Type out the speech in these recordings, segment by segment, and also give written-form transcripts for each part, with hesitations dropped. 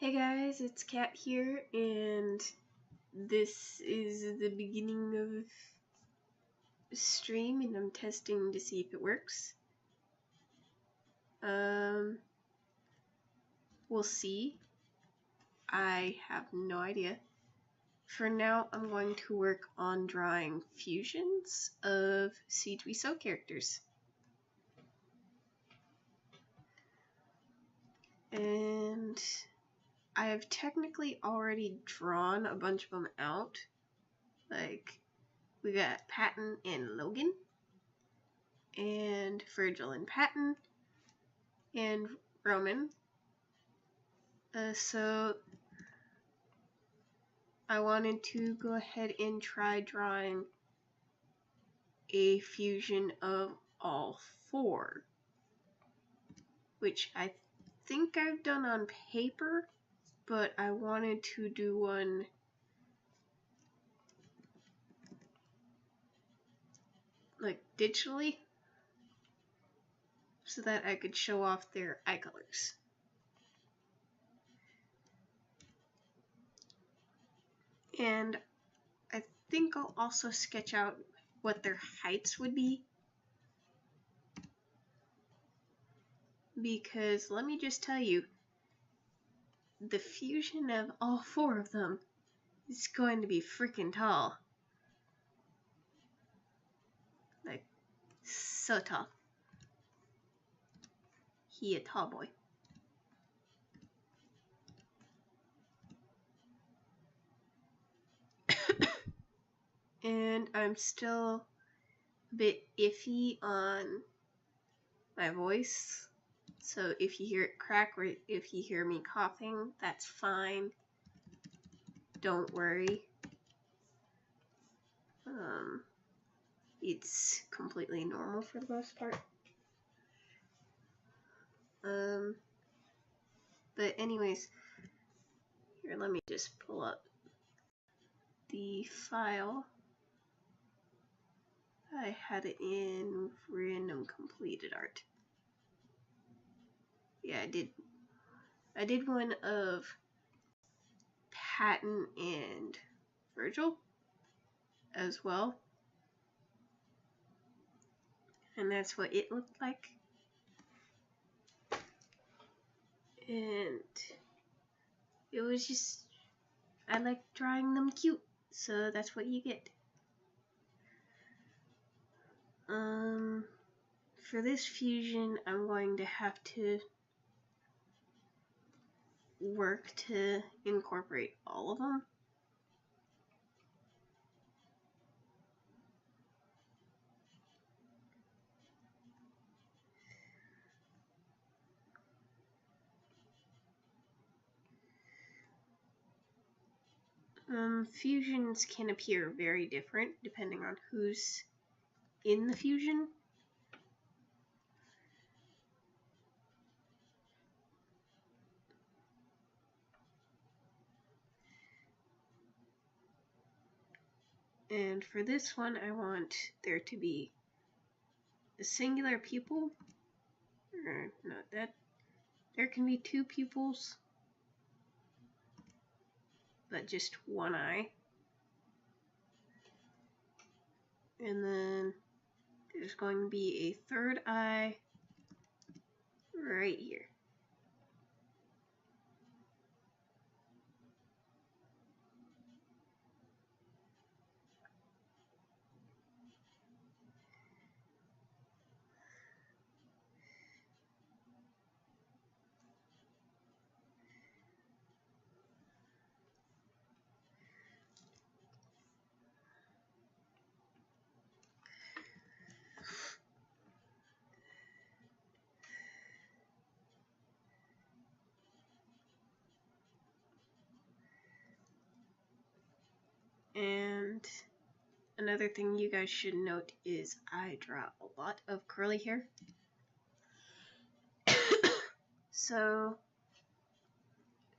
Hey guys, it's Kat here, and this is the beginning of a stream, and I'm testing to see if it works. We'll see. I have no idea. For now, I'm going to work on drawing fusions of Seed We Sow characters. And I have technically already drawn a bunch of them out. Like, we got Patton and Logan, and Virgil and Patton, and Roman. So I wanted to go ahead and try drawing a fusion of all four, which I think I've done on paper, but I wanted to do one like digitally so that I could show off their eye colors. And I think I'll also sketch out what their heights would be, because let me just tell you, the fusion of all four of them is going to be freaking tall. Like, so tall. He a tall boy. And I'm still a bit iffy on my voice, so if you hear it crack or if you hear me coughing, that's fine. Don't worry. It's completely normal for the most part. But anyways, here, let me just pull up the file. I had it in random completed art. Yeah, I did one of Patton and Virgil as well. And that's what it looked like. And it was just, I like drawing them cute, so that's what you get. For this fusion, I'm going to have to work to incorporate all of them. Fusions can appear very different depending on who's in the fusion. And for this one, I want there to be a singular pupil, or not that, there can be two pupils, but just one eye. And then there's going to be a third eye right here. And another thing you guys should note is I draw a lot of curly hair. So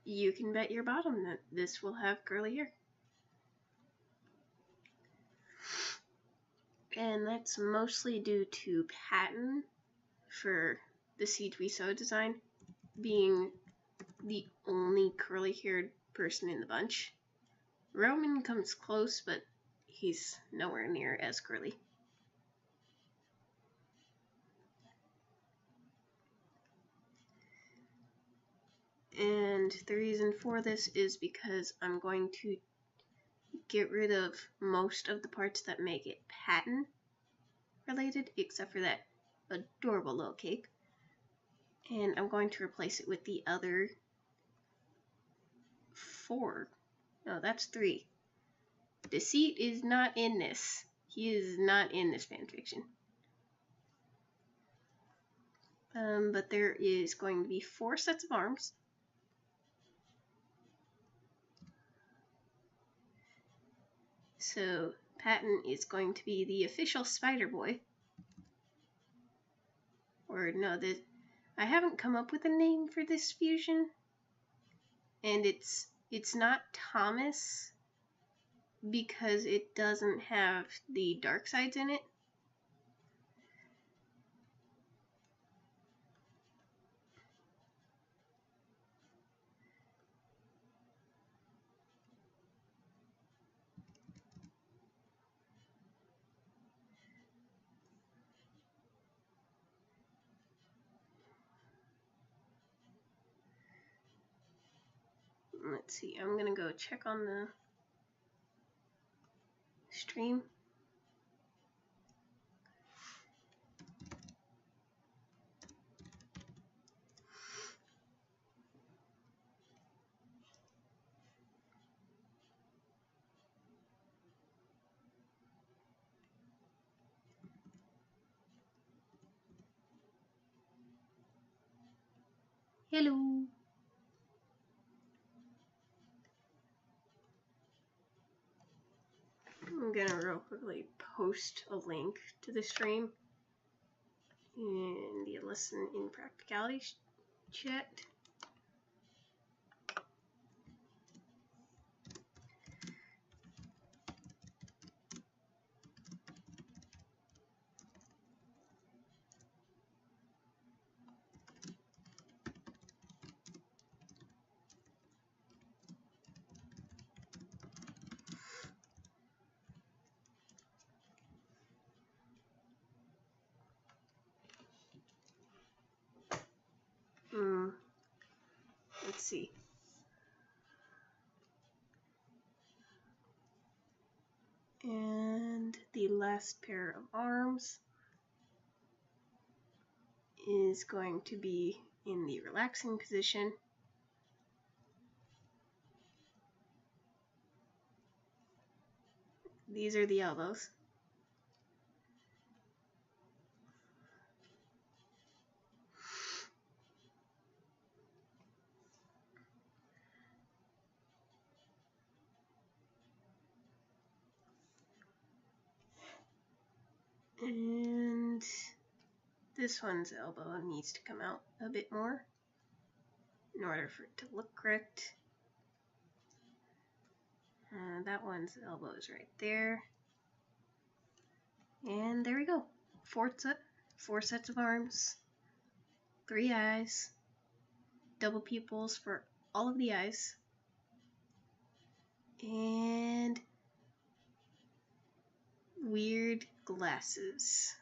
you can bet your bottom that this will have curly hair. And that's mostly due to Patton for the Seed We Sow design being the only curly-haired person in the bunch. Roman comes close, but he's nowhere near as curly. And the reason for this is because I'm going to get rid of most of the parts that make it pattern related, except for that adorable little cape. And I'm going to replace it with the other 4. No, that's 3. Deceit is not in this. He is not in this fanfiction. But there is going to be 4 sets of arms. So Patton is going to be the official Spider Boy. Or no, I haven't come up with a name for this fusion. And it's not Thomas because it doesn't have the dark sides in it. Let's see, I'm gonna go check on the stream. Hello. I'm gonna real quickly post a link to the stream in the Listen in Practicality chat. Let's see. And the last pair of arms is going to be in the relaxing position. These are the elbows. And this one's elbow needs to come out a bit more in order for it to look correct. That one's elbow is right there. And there we go. 4 sets of arms, 3 eyes, double pupils for all of the eyes, and weird glasses.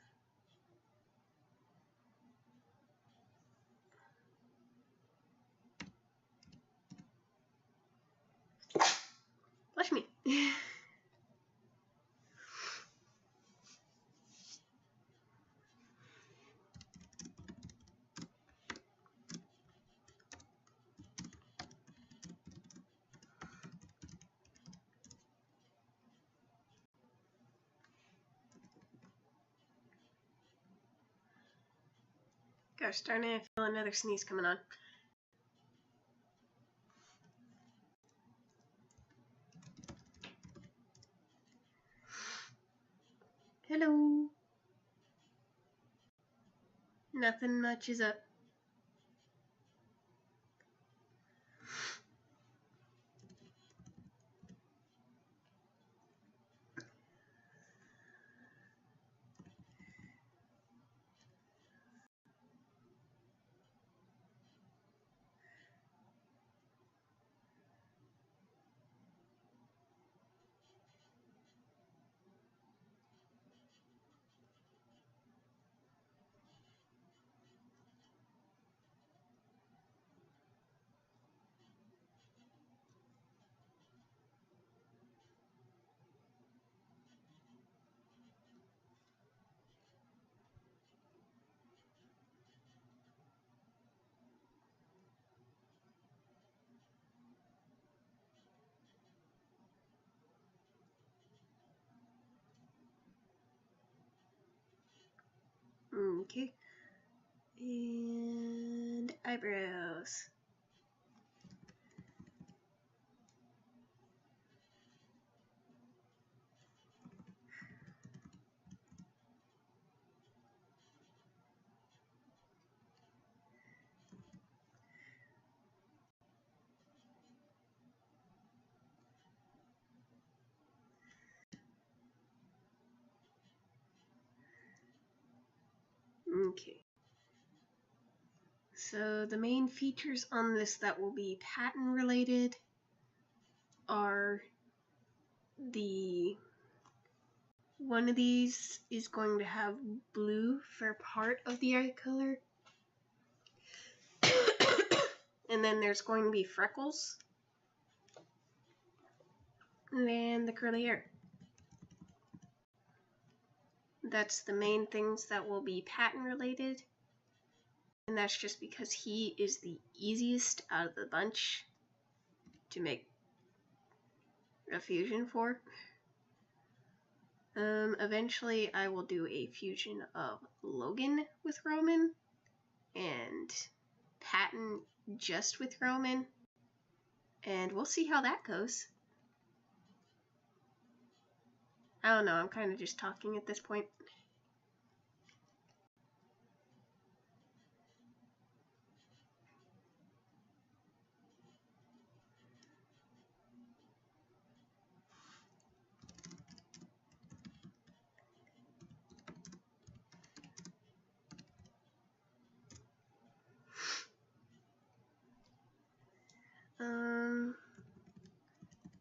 Blush me. Gosh darn it, I feel another sneeze coming on. Hello. Nothing much is up. Okay. And eyebrows. Okay. So the main features on this that will be pattern related are one of these is going to have blue for part of the eye color. And then there's going to be freckles. And the curly hair. That's the main things that will be pattern related. And that's just because he is the easiest out of the bunch to make a fusion for. Eventually I will do a fusion of Logan with Roman and Patton just with Roman, and we'll see how that goes. I don't know, I'm kind of just talking at this point.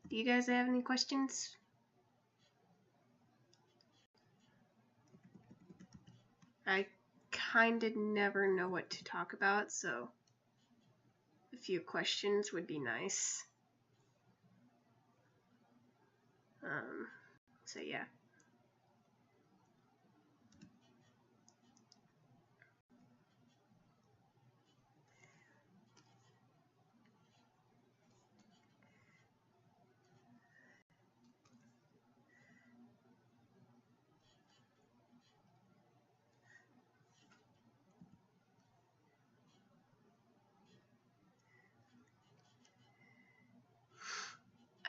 Do you guys have any questions? I kind of never know what to talk about, so a few questions would be nice. So yeah.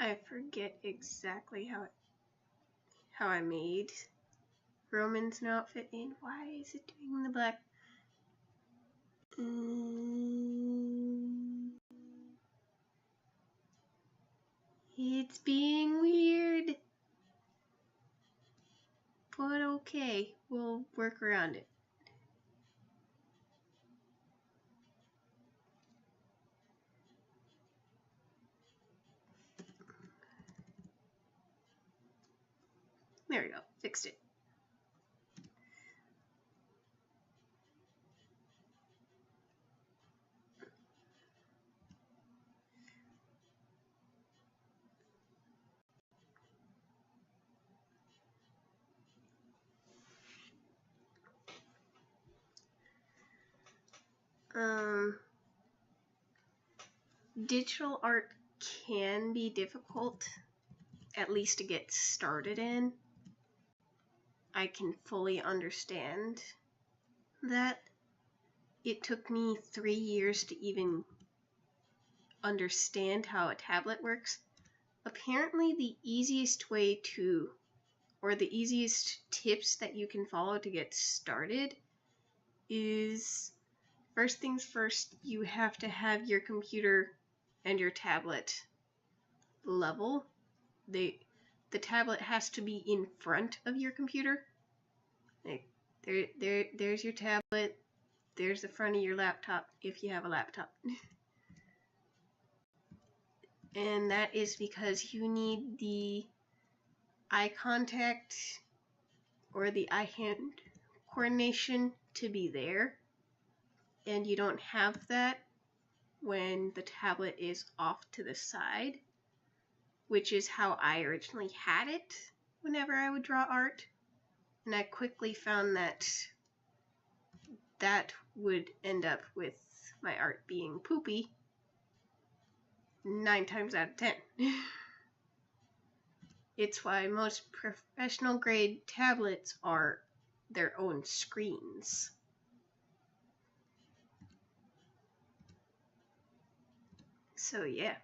I forget exactly how I made Roman's outfit, and why is it doing the black? It's being weird, but okay, we'll work around it. There we go, fixed it. Digital art can be difficult, at least to get started in. I can fully understand that. It took me 3 years to even understand how a tablet works. Apparently the easiest way to, or the easiest tips that you can follow to get started is, first things first, you have to have your computer and your tablet level. The tablet has to be in front of your computer. Like, there's your tablet. There's the front of your laptop if you have a laptop. And that is because you need the eye contact or the eye-hand coordination to be there. And you don't have that when the tablet is off to the side, which is how I originally had it whenever I would draw art. And I quickly found that that would end up with my art being poopy 9 times out of 10. It's why most professional grade tablets are their own screens. So yeah.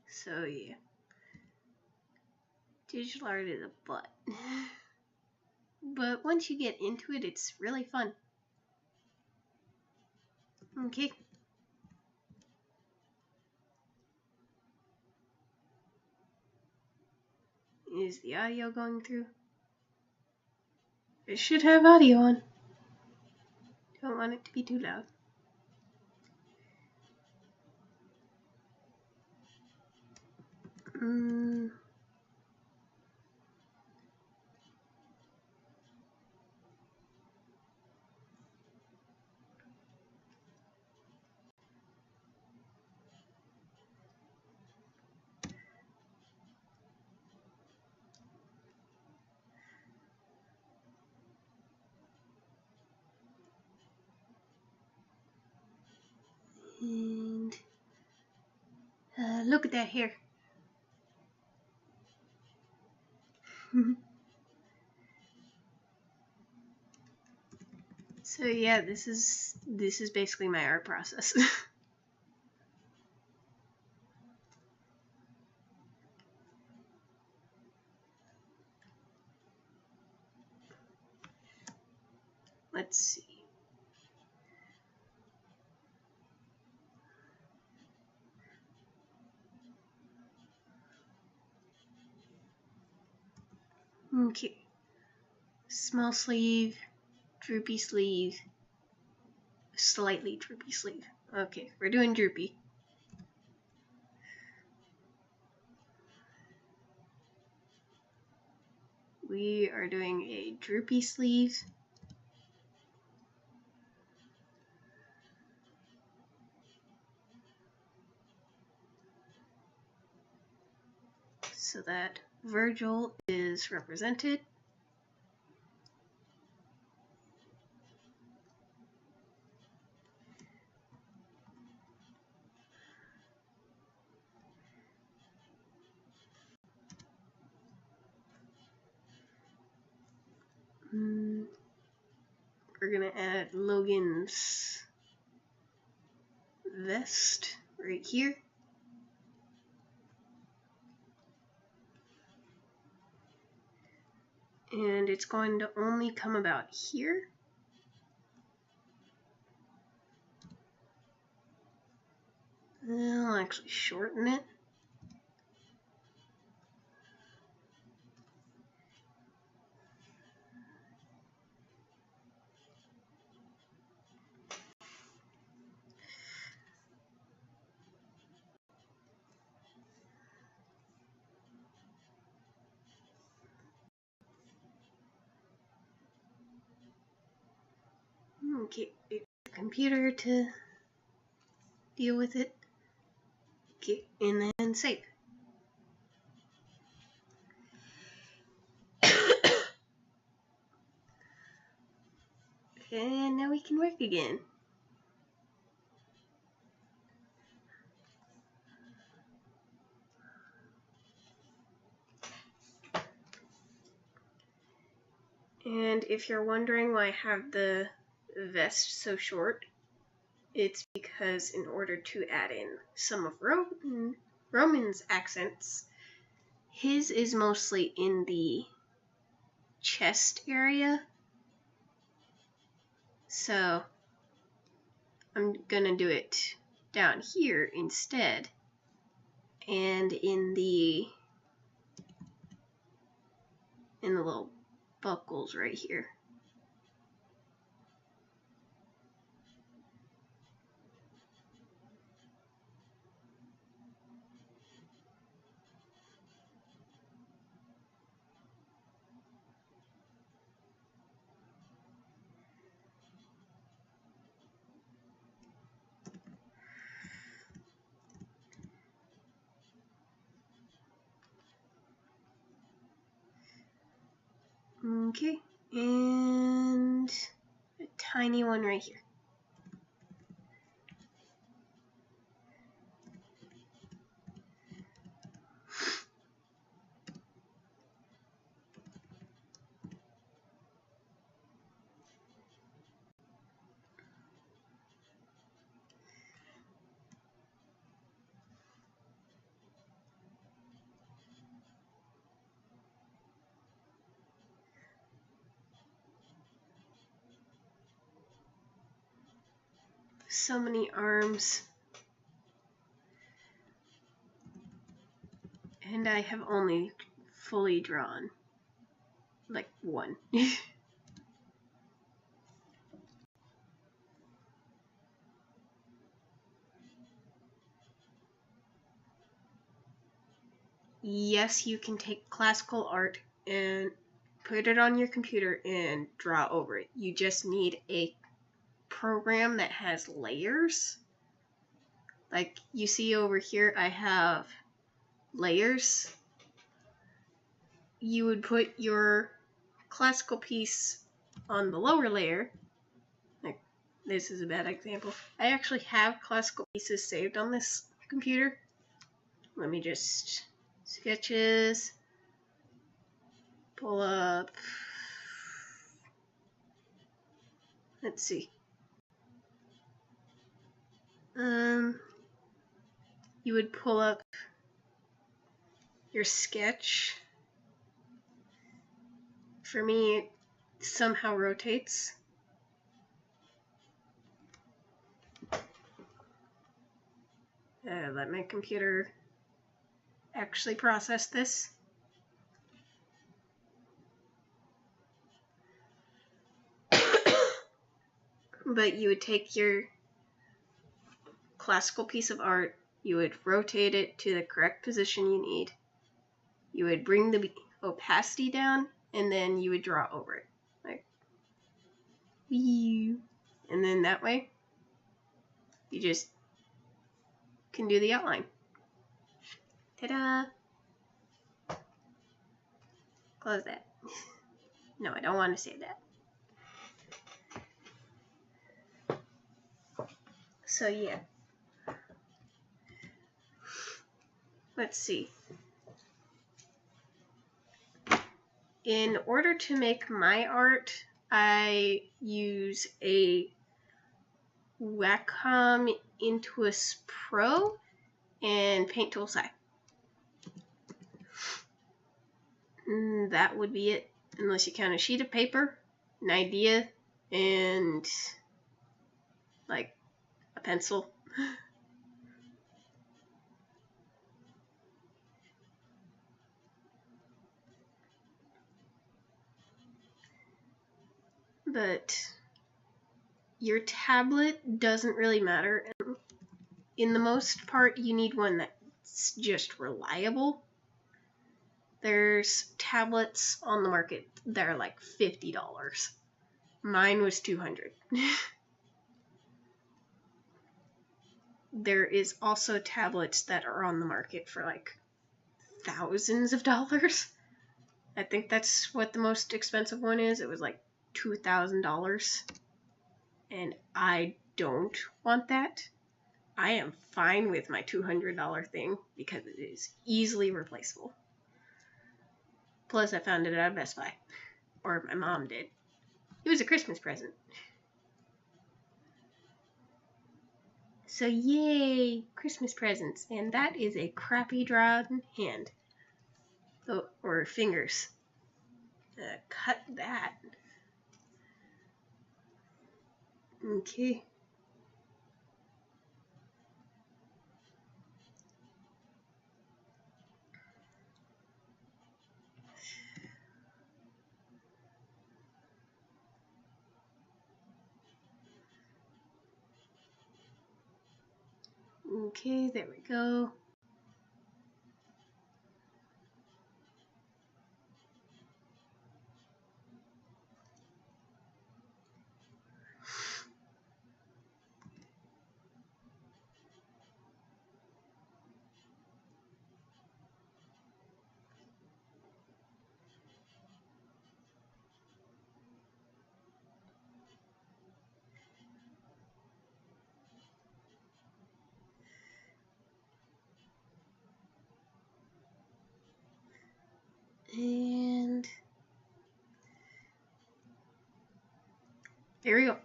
So yeah. Digital art is a butt. But once you get into it, it's really fun. Okay. Is the audio going through? It should have audio on. Don't want it to be too loud. And look at that hair. So yeah, this is basically my art process. Let's see. Okay. Small sleeve, droopy sleeve, slightly droopy sleeve. Okay, we're doing droopy. We are doing a droopy sleeve. So that Virgil is represented. We're gonna add Logan's vest right here. And it's going to only come about here. I'll actually shorten it. Okay, computer to deal with it. Okay, and then save. And now we can work again. And if you're wondering why I have the vest so short, it's because in order to add in some of Roman's accents, his is mostly in the chest area. So I'm gonna do it down here instead, and in the little buckles right here. Okay, and a tiny one right here. so many arms. And I have only fully drawn like one. Yes, you can take classical art and put it on your computer and draw over it. You just need a program that has layers. Like you see over here, I have layers. You would put your classical piece on the lower layer. Like, this is a bad example. I actually have classical pieces saved on this computer. Let me just sketches, pull up. Let's see. You would pull up your sketch. For me, it somehow rotates. Let my computer actually process this. But you would take your classical piece of art, you would rotate it to the correct position you need. You would bring the opacity down, and then you would draw over it. Like, and then that way, you just can do the outline. Ta-da! Close that. No, I don't want to save that. So yeah. Let's see. In order to make my art, I use a Wacom Intuos Pro and Paint Tool SAI. That would be it, unless you count a sheet of paper, an idea, and like a pencil. But your tablet doesn't really matter. In the most part, you need one that's just reliable. There's tablets on the market that are like $50. Mine was $200. There is also tablets that are on the market for like thousands of dollars. I think that's what the most expensive one is. It was like $2,000. And I don't want that. I am fine with my $200 thing because it is easily replaceable. Plus, I found it at Best Buy. Or my mom did. It was a Christmas present. So yay, Christmas presents. And that is a crappy drawn hand. Or fingers. Cut that. Okay. Okay, there we go. And there we go.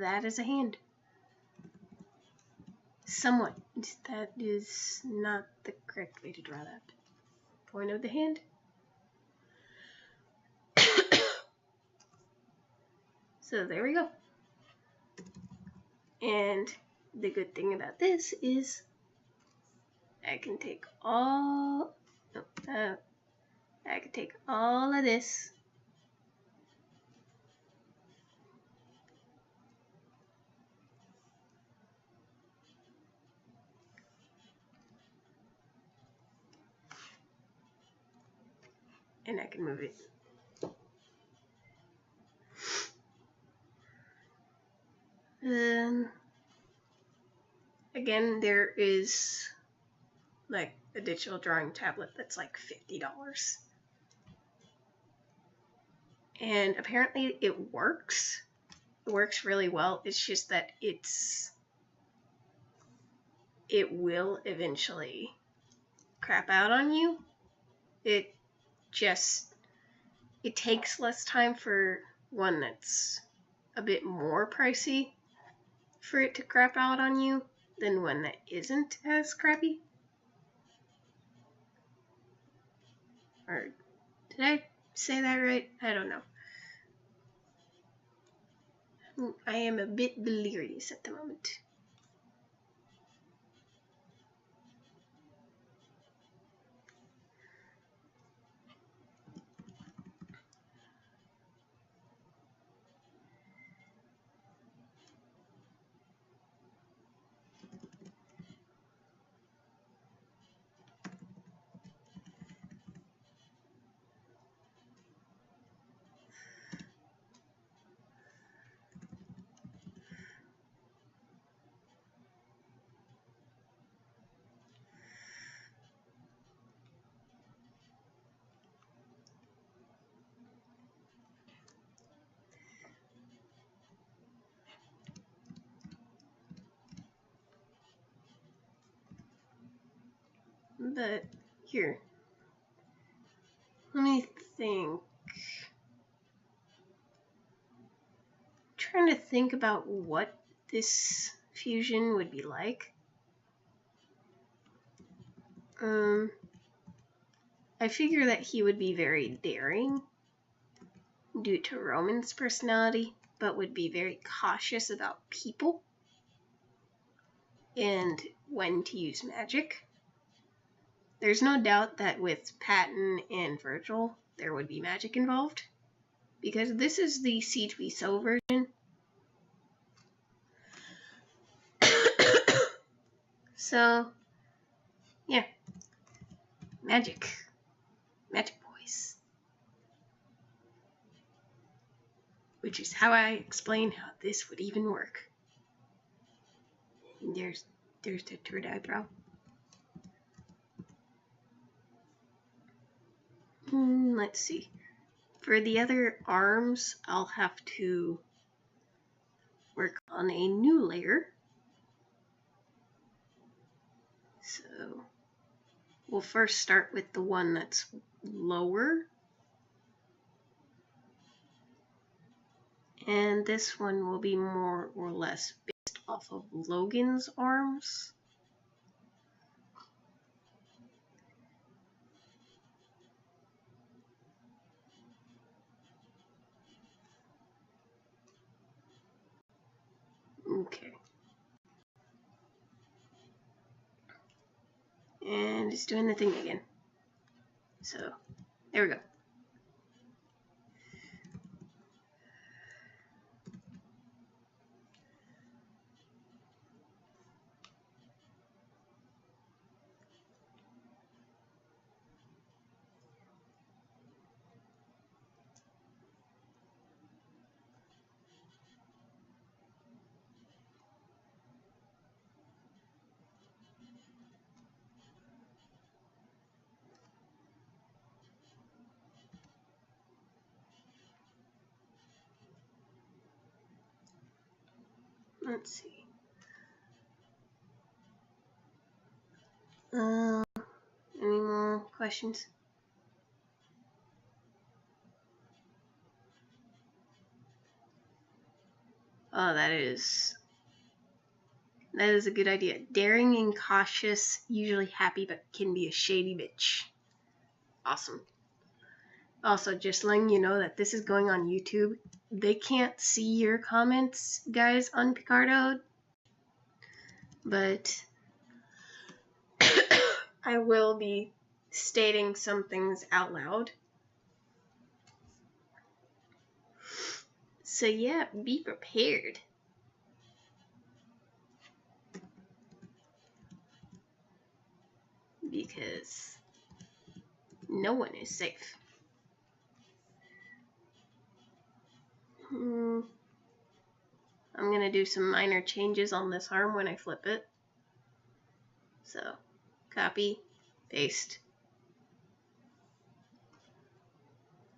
That is a hand. Somewhat. That is not the correct way to draw that. Point of the hand. So there we go. And the good thing about this is I can take all of this and I can move it. Again, there is like a digital drawing tablet that's like $50. And apparently it works. It works really well. It's just that it will eventually crap out on you. It takes less time for one that's a bit more pricey for it to crap out on you than one that isn't as crappy. Or did I say that right? I don't know. I am a bit delirious at the moment. But here, let me think. I'm trying to think about what this fusion would be like. I figure that he would be very daring due to Roman's personality, but would be very cautious about people and when to use magic. There's no doubt that with Patton and Virgil, there would be magic involved, because this is the Siege We Sow version. So, yeah. Magic boys. Which is how I explain how this would even work. And there's the third eyebrow. Let's see. For the other arms, I'll have to work on a new layer. So we'll first start with the one that's lower. And this one will be more or less based off of Logan's arms. Okay. And it's doing the thing again. So, there we go. Let's see. Any more questions? Oh, that is a good idea. Daring and cautious, usually happy, but can be a shady bitch. Awesome. Also, just letting you know that this is going on YouTube. They can't see your comments, guys, on Picarto. but I will be stating some things out loud. So yeah, be prepared. Because no one is safe. I'm gonna do some minor changes on this arm when I flip it. So, copy, paste.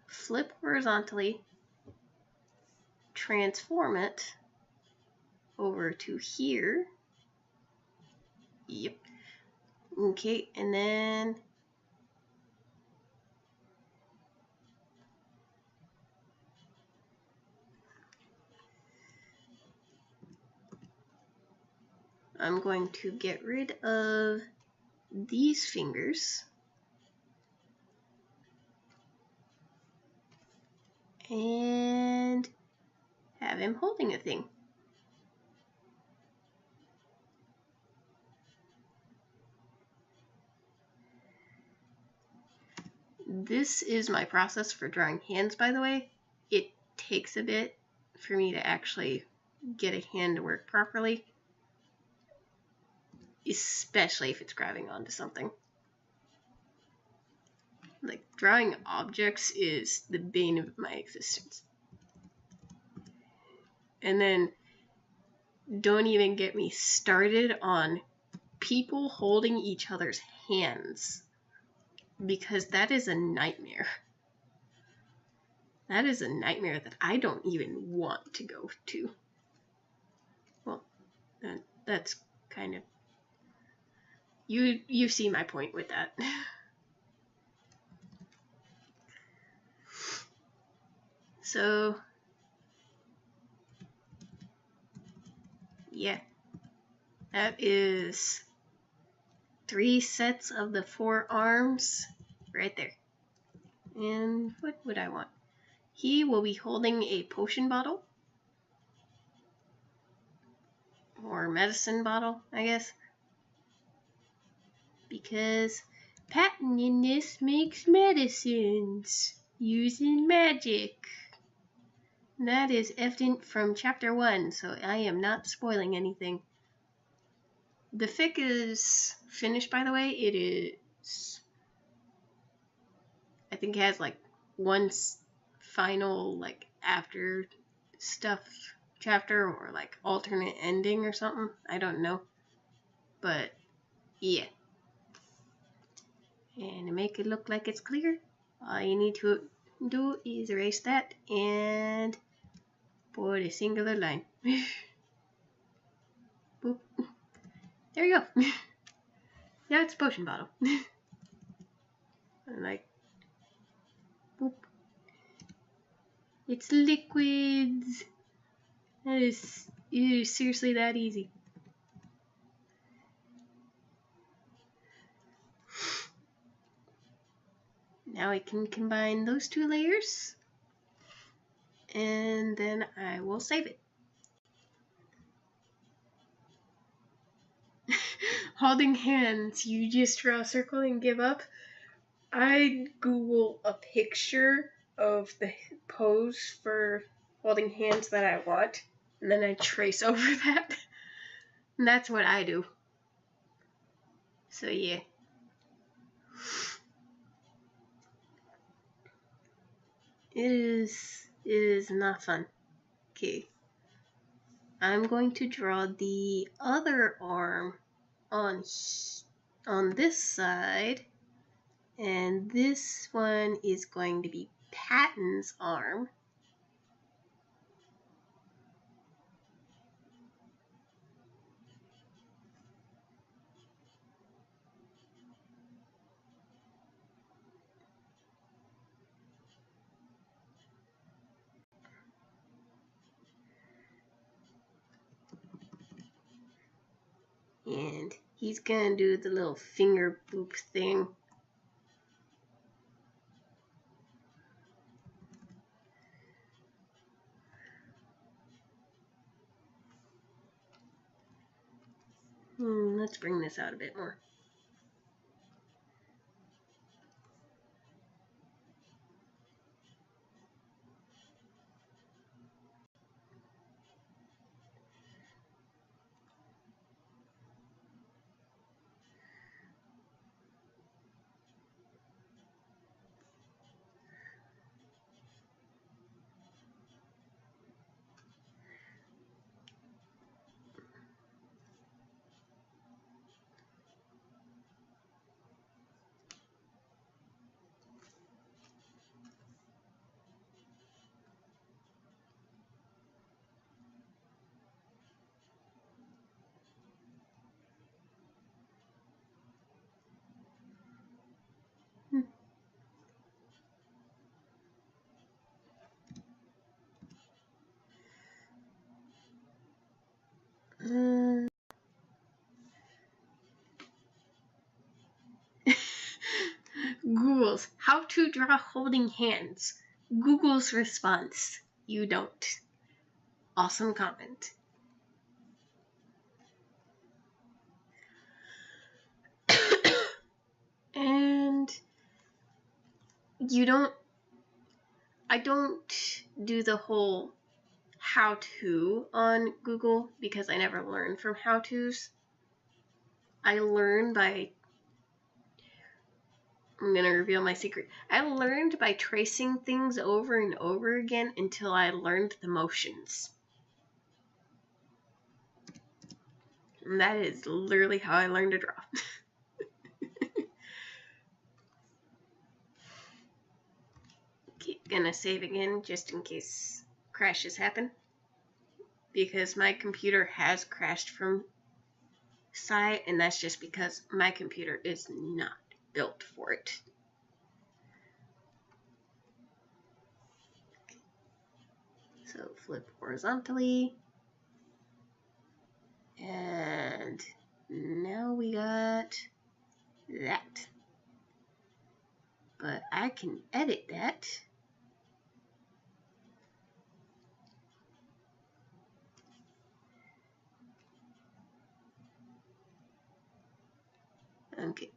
Flip horizontally, transform it over to here. Yep. Okay, and then I'm going to get rid of these fingers and have him holding a thing. This is my process for drawing hands, by the way. It takes a bit for me to actually get a hand to work properly, especially if it's grabbing onto something. Like, drawing objects is the bane of my existence. And then don't even get me started on people holding each other's hands, because that is a nightmare. That is a nightmare that I don't even want to go to. Well, that's kind of... You see my point with that. So, yeah. That is 3 sets of the 4 arms right there. And what would I want? He will be holding a potion bottle. Or medicine bottle, I guess. Because Patinus makes medicines using magic. That is evident from chapter 1, so I am not spoiling anything. The fic is finished, by the way. It is... I think it has like one final, like, after stuff chapter or like alternate ending or something. I don't know. But, yeah. And to make it look like it's clear, all you need to do is erase that and put a singular line. Boop. There you go. Now it's a potion bottle. And like, boop. It's liquids. It is seriously that easy. Now I can combine those 2 layers, and then I will save it. Holding hands, you just draw a circle and give up. I Google a picture of the pose for holding hands that I want, and then I trace over that. And that's what I do. So yeah. It is not fun. Okay. I'm going to draw the other arm on this side, and this one is going to be Patton's arm. And he's gonna do the little finger boop thing. Let's bring this out a bit more. Google's how to draw holding hands. Google's response, you don't. Awesome comment. And I don't do the whole how to on Google because I never learned from how to's. I learn by, I'm going to reveal my secret. I learned by tracing things over and over again until I learned the motions. And that is literally how I learned to draw. Okay, gonna save again just in case crashes happen. Because my computer has crashed from site, and that's just because my computer is not built for it. So flip horizontally. And now we got that. But I can edit that. Okay.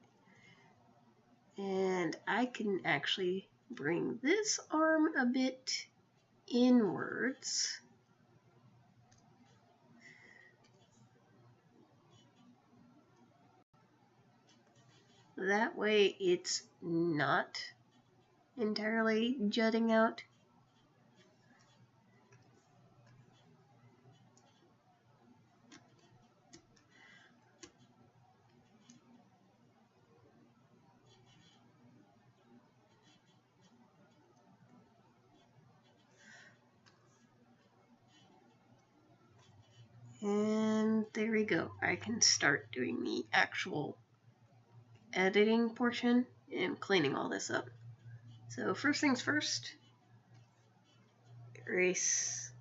And I can actually bring this arm a bit inwards. That way it's not entirely jutting out. And there we go. I can start doing the actual editing portion and cleaning all this up. So first things first, erase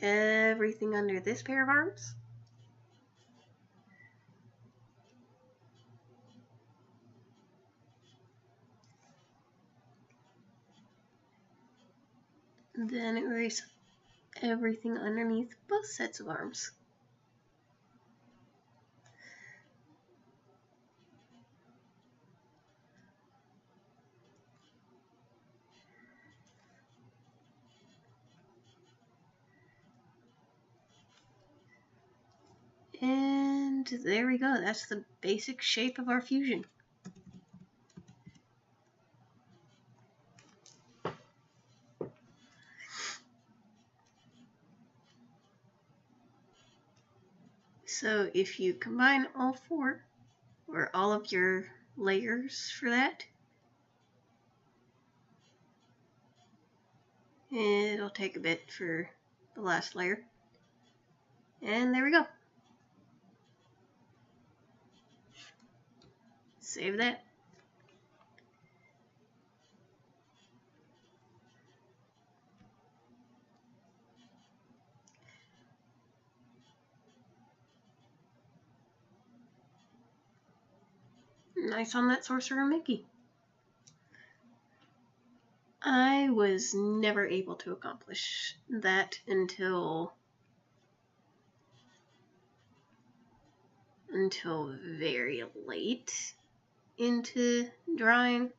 everything under this pair of arms. Then erase everything underneath both sets of arms. And there we go. That's the basic shape of our fusion. So if you combine all four, or all of your layers for that, it'll take a bit for the last layer. And there we go. Save that. Nice on that Sorcerer Mickey. I was never able to accomplish that until until very late into drawing.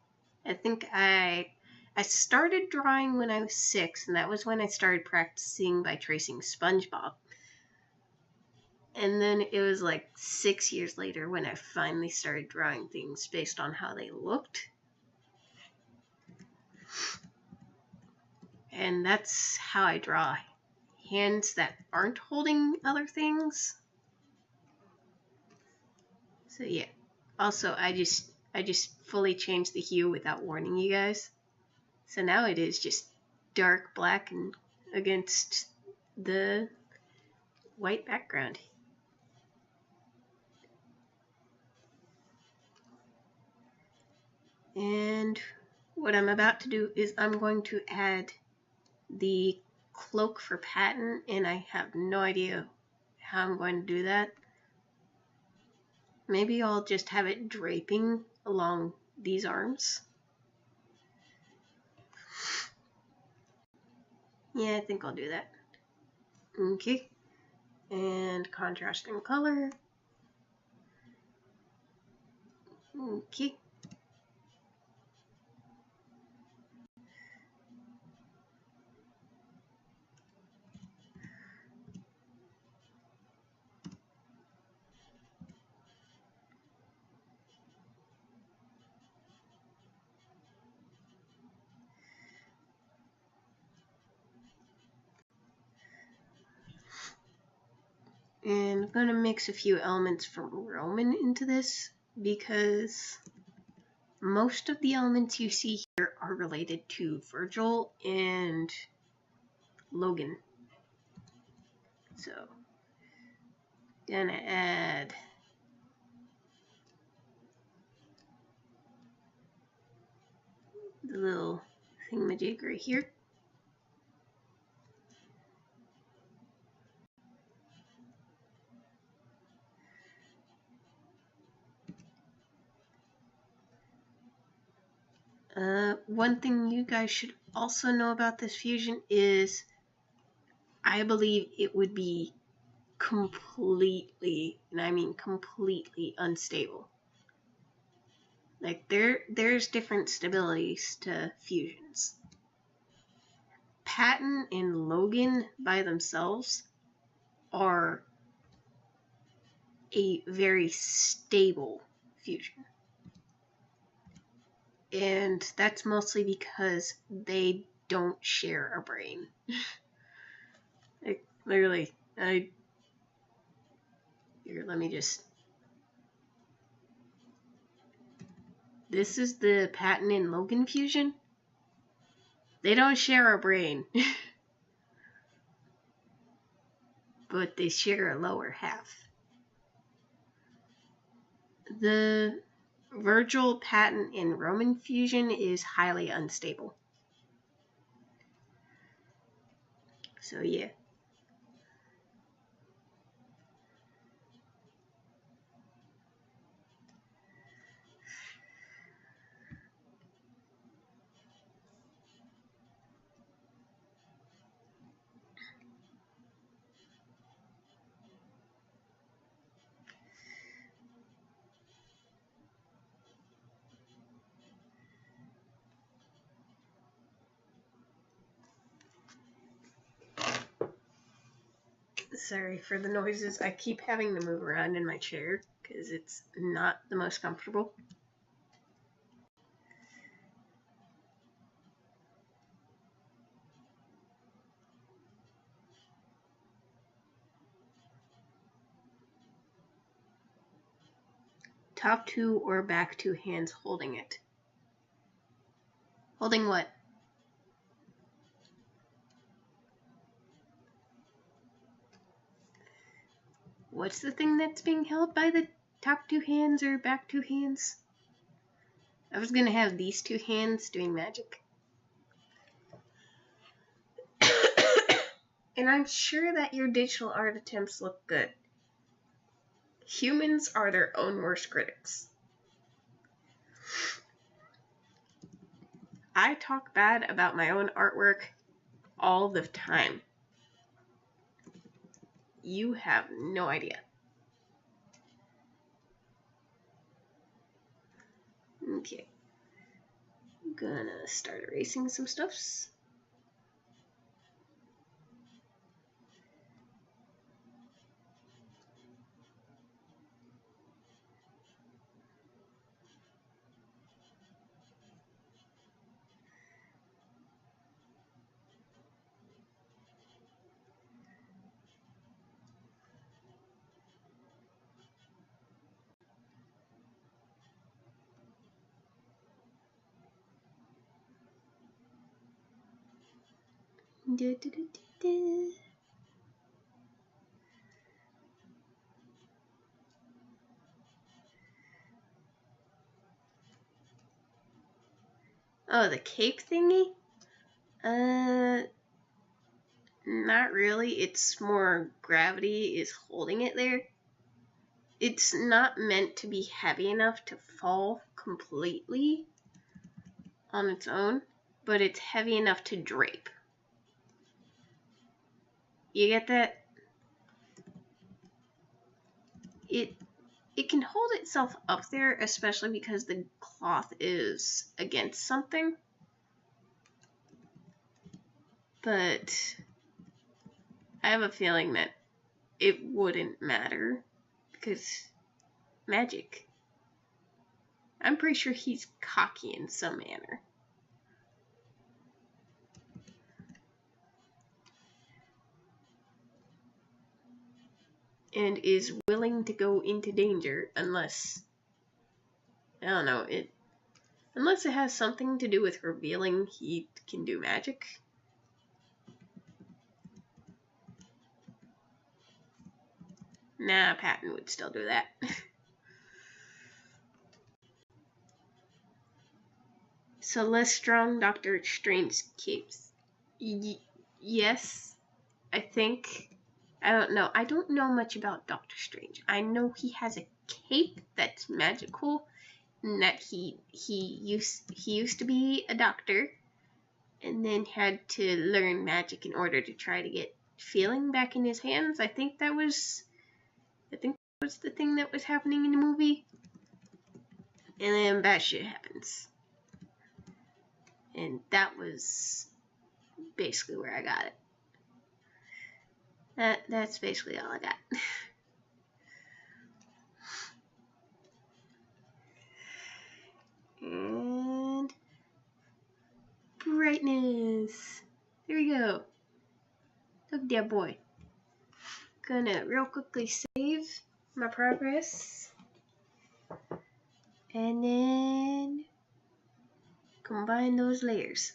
I think I started drawing when I was 6, and that was when I started practicing by tracing SpongeBob. And then it was like 6 years later when I finally started drawing things based on how they looked. And that's how I draw hands that aren't holding other things. So yeah. Also, I just fully changed the hue without warning you guys. So now it is just dark black and against the white background. And what I'm about to do is I'm going to add the cloak for Patton, and I have no idea how I'm going to do that. Maybe I'll just have it draping along these arms. Yeah, I think I'll do that. Okay. And contrasting color. Okay. And I'm going to mix a few elements from Roman into this because most of the elements you see here are related to Virgil and Logan. So, gonna add the little thingamajig right here. One thing you guys should also know about this fusion is I believe it would be completely, and I mean completely unstable. Like there's different stabilities to fusions. Patton and Logan by themselves are a very stable fusion. And that's mostly because they don't share a brain. Like, literally, here, let me just... This is the Patton and Logan fusion. They don't share a brain. But they share a lower half. The Virgil, Patton, and Roman fusion is highly unstable. So yeah. Sorry for the noises. I keep having to move around in my chair because it's not the most comfortable. Top two or back two hands holding it. Holding what? What's the thing that's being held by the top two hands or back two hands? I was gonna have these two hands doing magic. And I'm sure that your digital art attempts look good. Humans are their own worst critics. I talk bad about my own artwork all the time. You have no idea. Okay. I'm gonna start erasing some stuffs. Oh, the cape thingy? Not really. It's more gravity is holding it there. It's not meant to be heavy enough to fall completely on its own, but it's heavy enough to drape. You get that? It can hold itself up there, especially because the cloth is against something. But I have a feeling that it wouldn't matter because magic. I'm pretty sure he's cocky in some manner. And is willing to go into danger unless, I don't know, unless it has something to do with revealing he can do magic. Nah, Patton would still do that. So less strong Doctor Strange capes. Yes, I think. I don't know. I don't know much about Doctor Strange. I know he has a cape that's magical, and that he used to be a doctor, and then had to learn magic in order to try to get feeling back in his hands. I think that was the thing that was happening in the movie. And then bad shit happens. And that was basically where I got it. That's basically all I got. And brightness. There we go. Look at that boy. Gonna real quickly save my progress. And then combine those layers.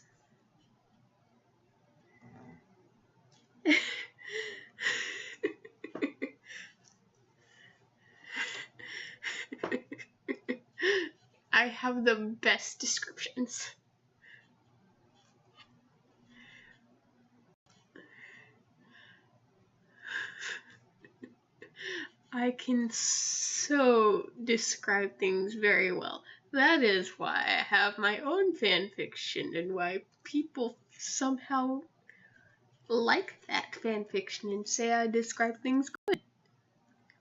I have the best descriptions. I can so describe things very well. That is why I have my own fan fiction and why people somehow like that fan fiction and say I describe things good.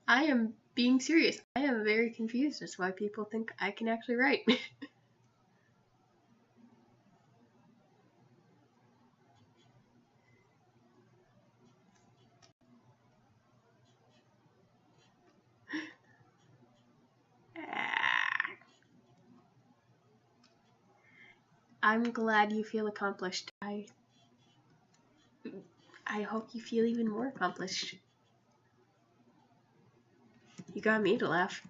I am being serious. I am very confused as to why people think I can actually write. I'm glad you feel accomplished. I hope you feel even more accomplished. You got me to laugh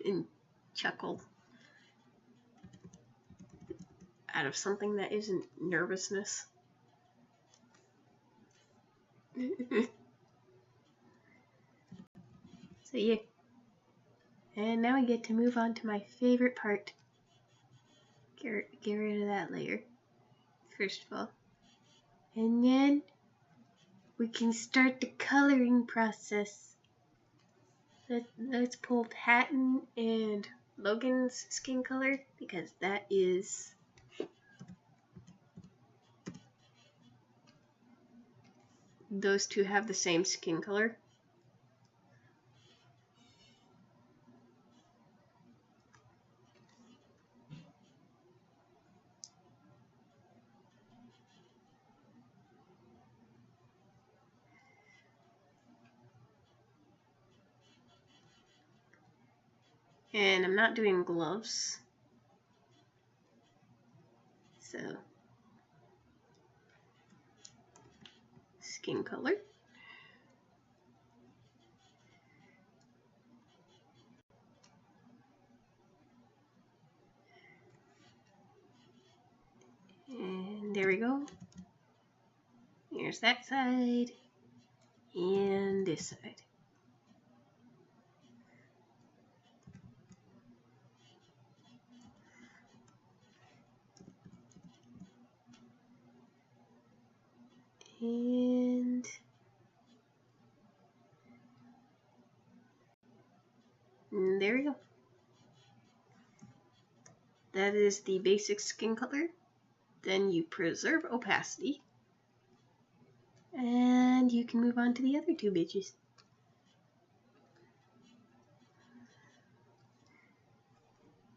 and chuckle out of something that isn't nervousness. So yeah. And now I get to move on to my favorite part. Get rid of that layer, first of all. And then we can start the coloring process. Let's pull Patton and Logan's skin color, because that is those two have the same skin color. And I'm not doing gloves. So, skin color. And there we go. Here's that side. And this side. And there we go. That is the basic skin color. Then you preserve opacity. And you can move on to the other two bitches.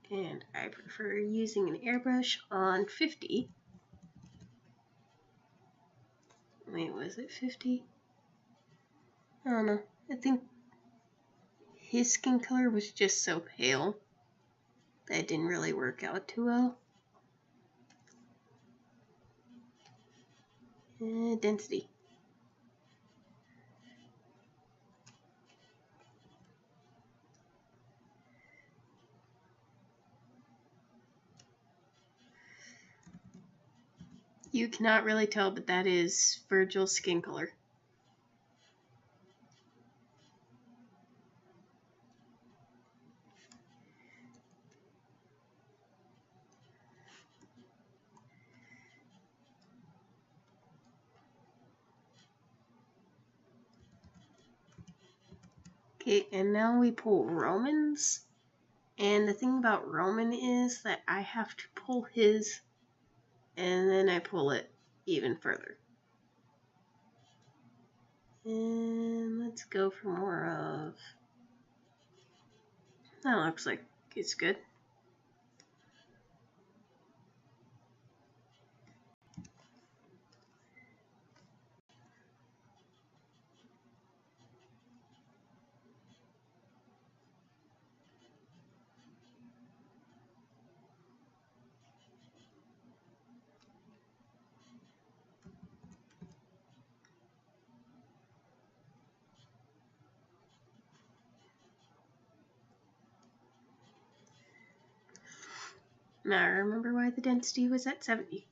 And I prefer using an airbrush on 50. Wait, was it 50? I don't know. I think his skin color was just so pale that it didn't really work out too well. Density. You cannot really tell, but that is Virgil's skin color. Okay, and now we pull Roman's. And the thing about Roman is that I have to pull his, and then I pull it even further. And let's go for more of... That looks like it's good. Now I remember why the density was at 70.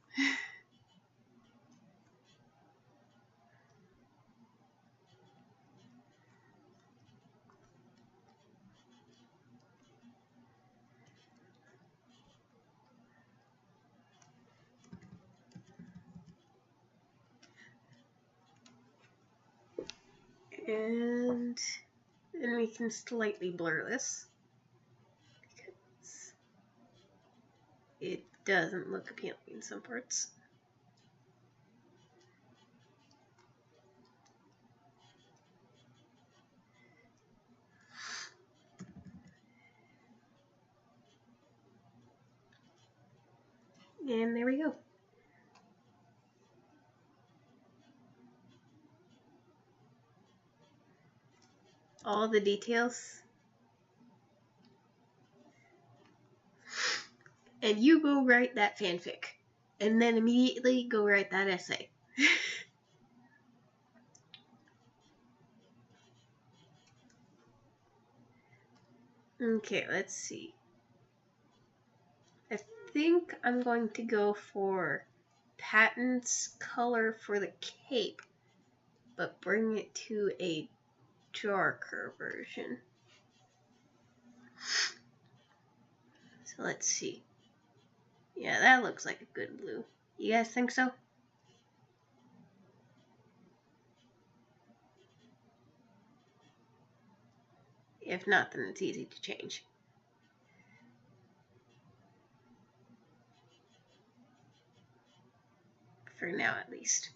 And then we can slightly blur this, because it doesn't look appealing in some parts. And there we go. All the details. And you go write that fanfic. And then immediately go write that essay. Okay, let's see. I think I'm going to go for Patton's color for the cape, but bring it to a darker version. So let's see. Yeah, that looks like a good blue. You guys think so? If not, then it's easy to change. For now, at least.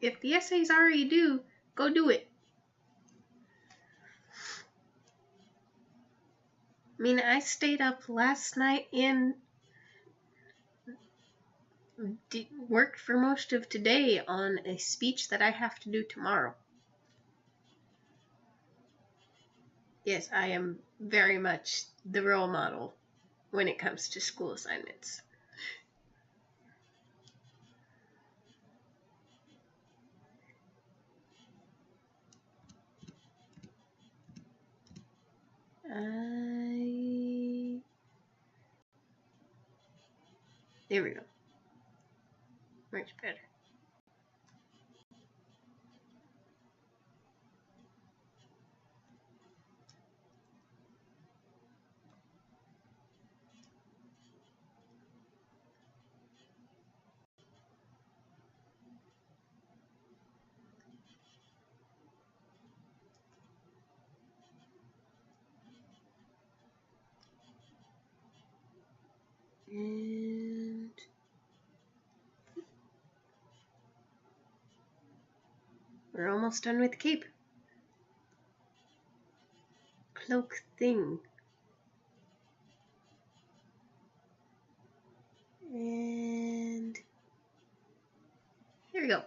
If the essay's already due, go do it. I mean, I stayed up last night and worked for most of today on a speech that I have to do tomorrow. Yes, I am very much the role model when it comes to school assignments. There we go. Much better. And we're almost done with the cape. Cloak thing. And here we go.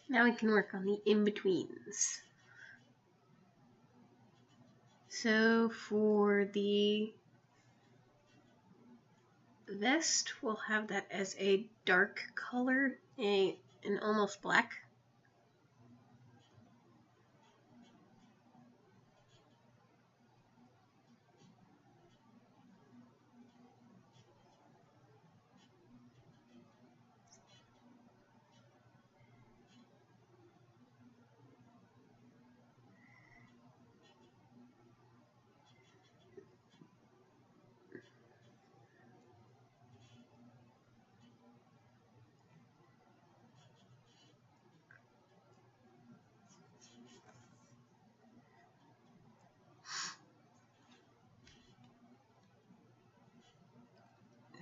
Now we can work on the in-betweens. So for the vest, we'll have that as a dark color, an almost black.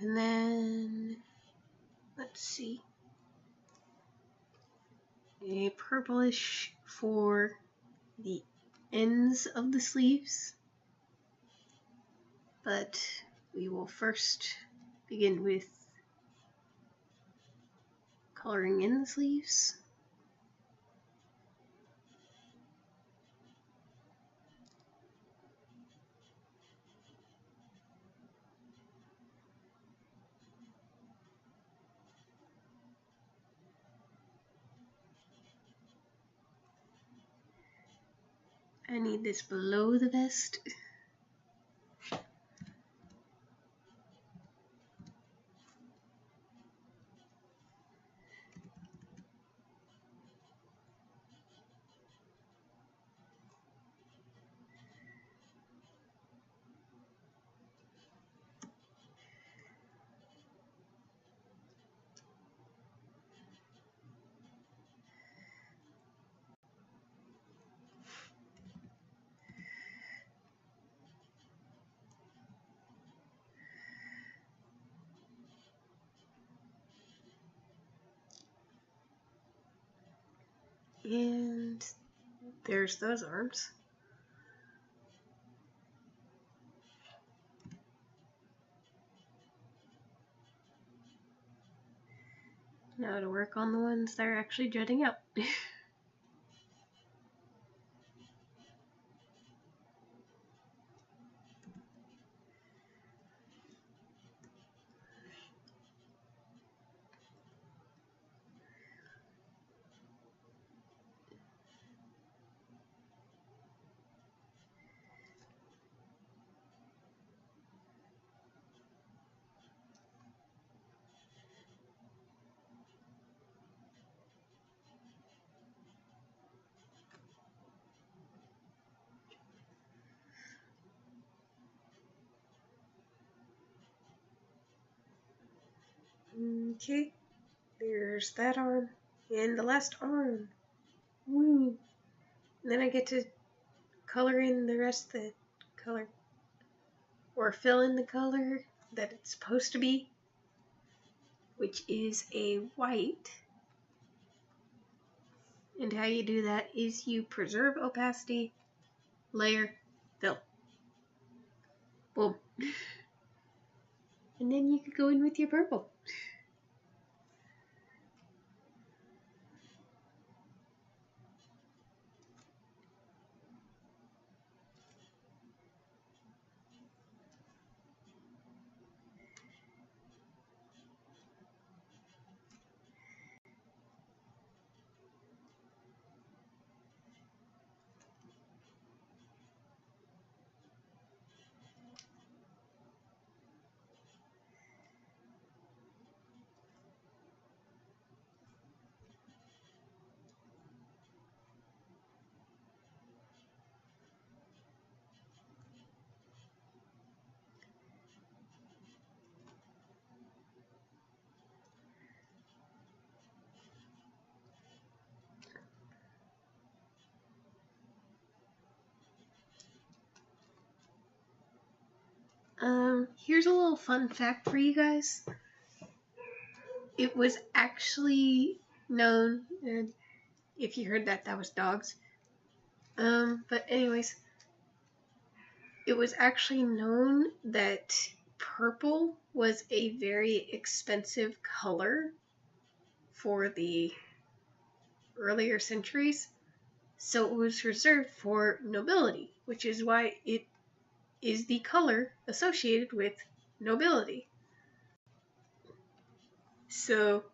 And then, let's see, a purplish for the ends of the sleeves. But we will first begin with coloring in the sleeves. I need this below the vest. And there's those arms. Now to work on the ones that are actually jutting out. Okay, there's that arm and the last arm. Woo! And then I get to color in the rest of the color, or fill in the color that it's supposed to be, which is a white. And how you do that is you preserve opacity, layer, fill. Boom. And then you could go in with your purple. Here's a little fun fact for you guys. It was actually known, and if you heard that, that was dogs. But anyways, it was actually known that purple was a very expensive color for the earlier centuries, so it was reserved for nobility, which is why it is the color associated with nobility. So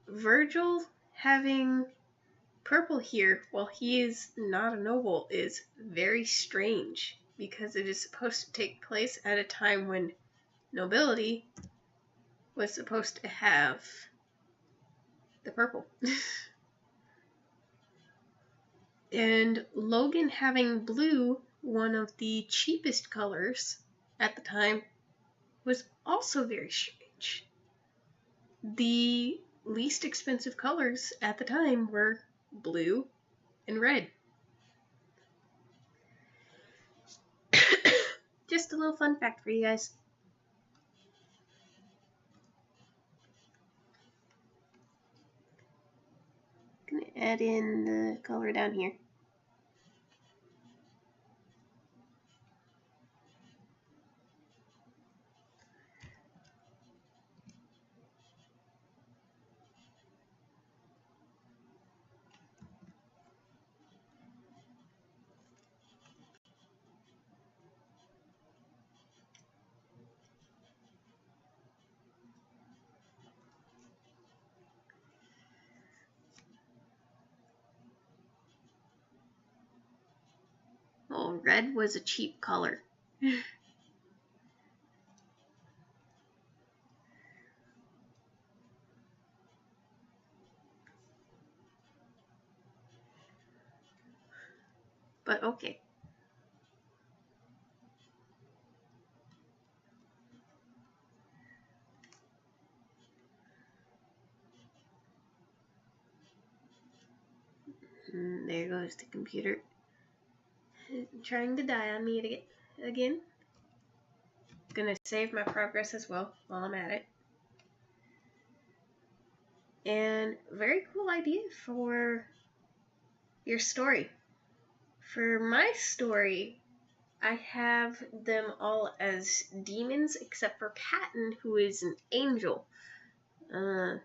Virgil having purple here while he is not a noble is very strange, because it is supposed to take place at a time when nobility was supposed to have the purple. And Logan having blue, one of the cheapest colors at the time, was also very strange. The least expensive colors at the time were blue and red. Just a little fun fact for you guys. Gonna add in the color down here. Well, red was a cheap color. But okay. And there goes the computer. Trying to die on me again. Gonna save my progress as well while I'm at it. And very cool idea for your story. For my story, I have them all as demons except for Patton, who is an angel. I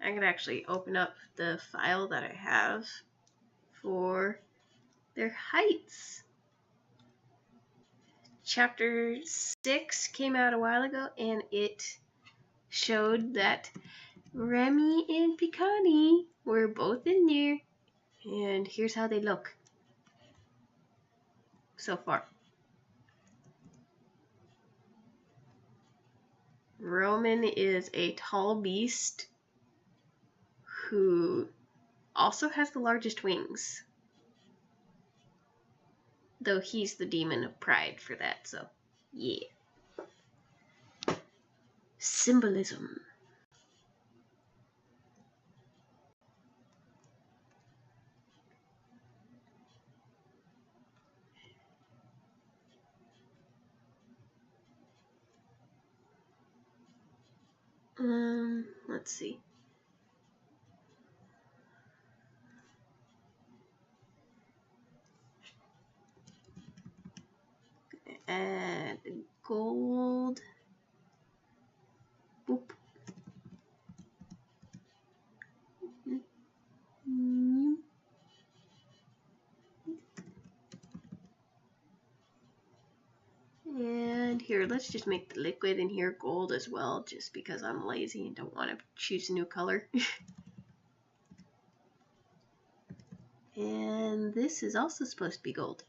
can actually open up the file that I have for their heights. Chapter 6 came out a while ago, and it showed that Remy and Picarto were both in there, and here's how they look so far. Roman is a tall beast who also has the largest wings, though he's the demon of pride for that, so yeah. Symbolism. Let's see. add gold. Boop. And here, let's just make the liquid in here gold as well, just because I'm lazy and don't want to choose a new color. And this is also supposed to be gold.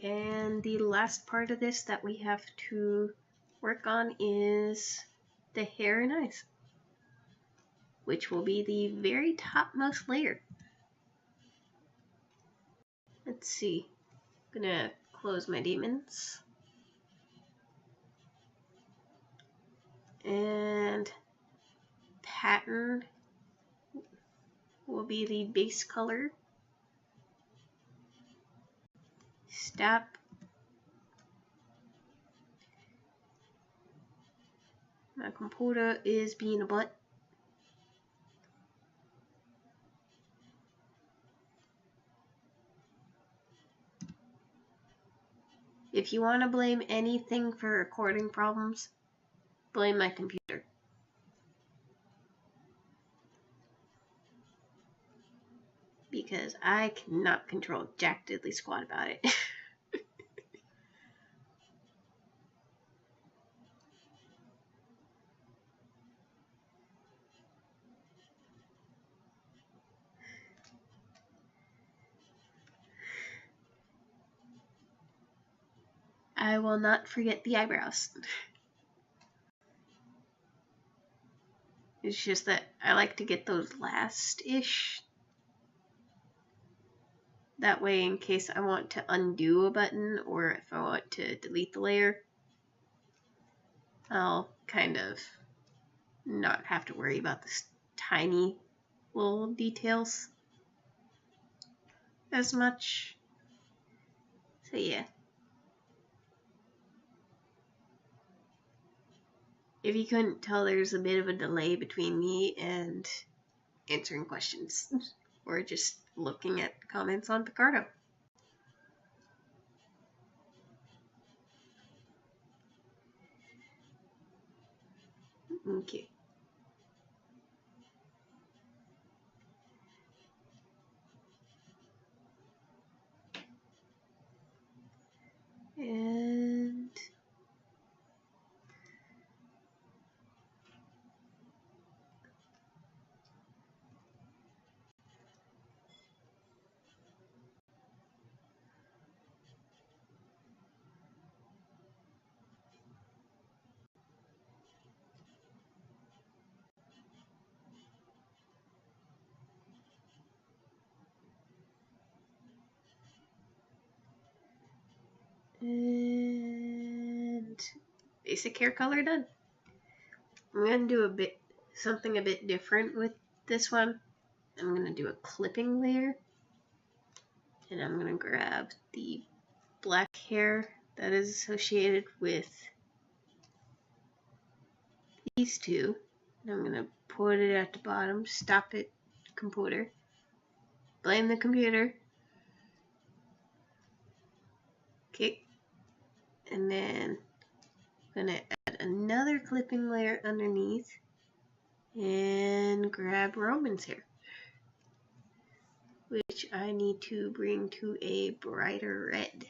And the last part of this that we have to work on is the hair and eyes, which will be the very topmost layer. Let's see. I'm gonna close my demons. And pattern will be the base color. Stop. My computer is being a butt. If you want to blame anything for recording problems, blame my computer. Because I cannot control jack diddly squat about it. I will not forget the eyebrows. It's just that I like to get those last-ish. That way, in case I want to undo a button or if I want to delete the layer, I'll kind of not have to worry about this tiny little details as much. So yeah. If you couldn't tell, there's a bit of a delay between me and answering questions or just looking at comments on Picarto. Okay. And basic hair color done. I'm gonna do something a bit different with this one. I'm gonna do a clipping layer, and I'm gonna grab the black hair that is associated with these two, and I'm gonna put it at the bottom. Stop it, computer. Blame the computer. Okay. And then I'm gonna add another clipping layer underneath and grab Roman's hair, which I need to bring to a brighter red.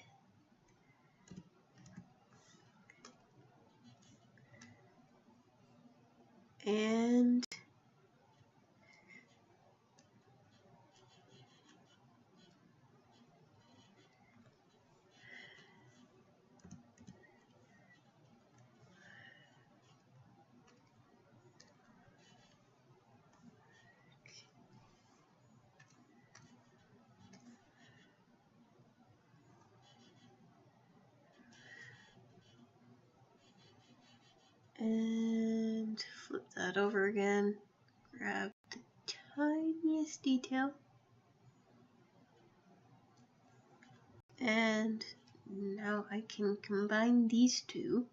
And flip that over again, grab the tiniest detail, And now I can combine these two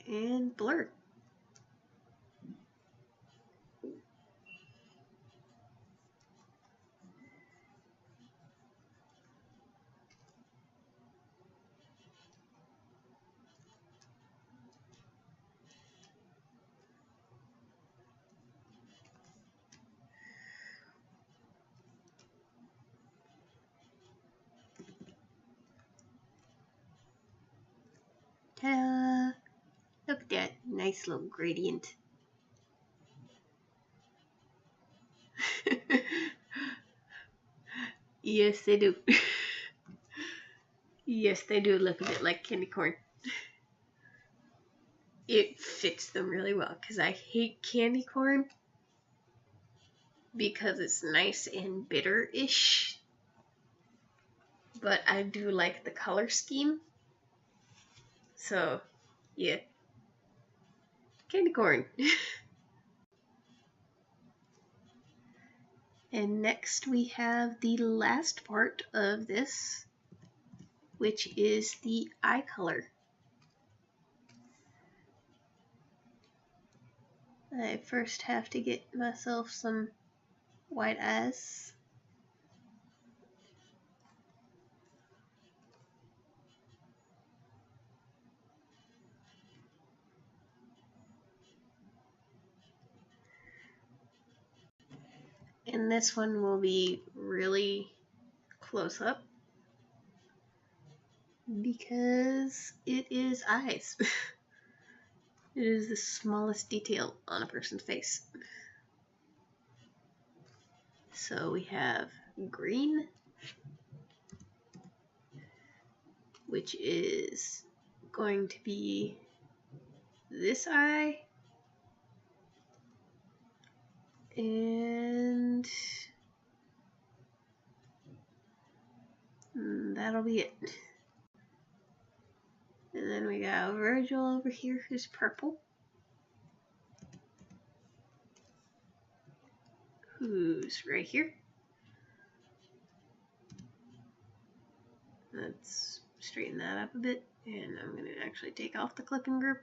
and blur. Ta-da! Look at that nice little gradient. Yes, they do. Yes, they do look a bit like candy corn. It fits them really well because I hate candy corn because it's nice and bitter-ish. But I do like the color scheme. So, yeah. Candy corn. And next we have the last part of this, which is the eye color. I first have to get myself some white eyes. And this one will be really close up because it is eyes. It is the smallest detail on a person's face. So we have green, which is going to be this eye, and that'll be it. And then we got Virgil over here who's purple, who's right here. Let's straighten that up a bit, and I'm going to actually take off the clipping group.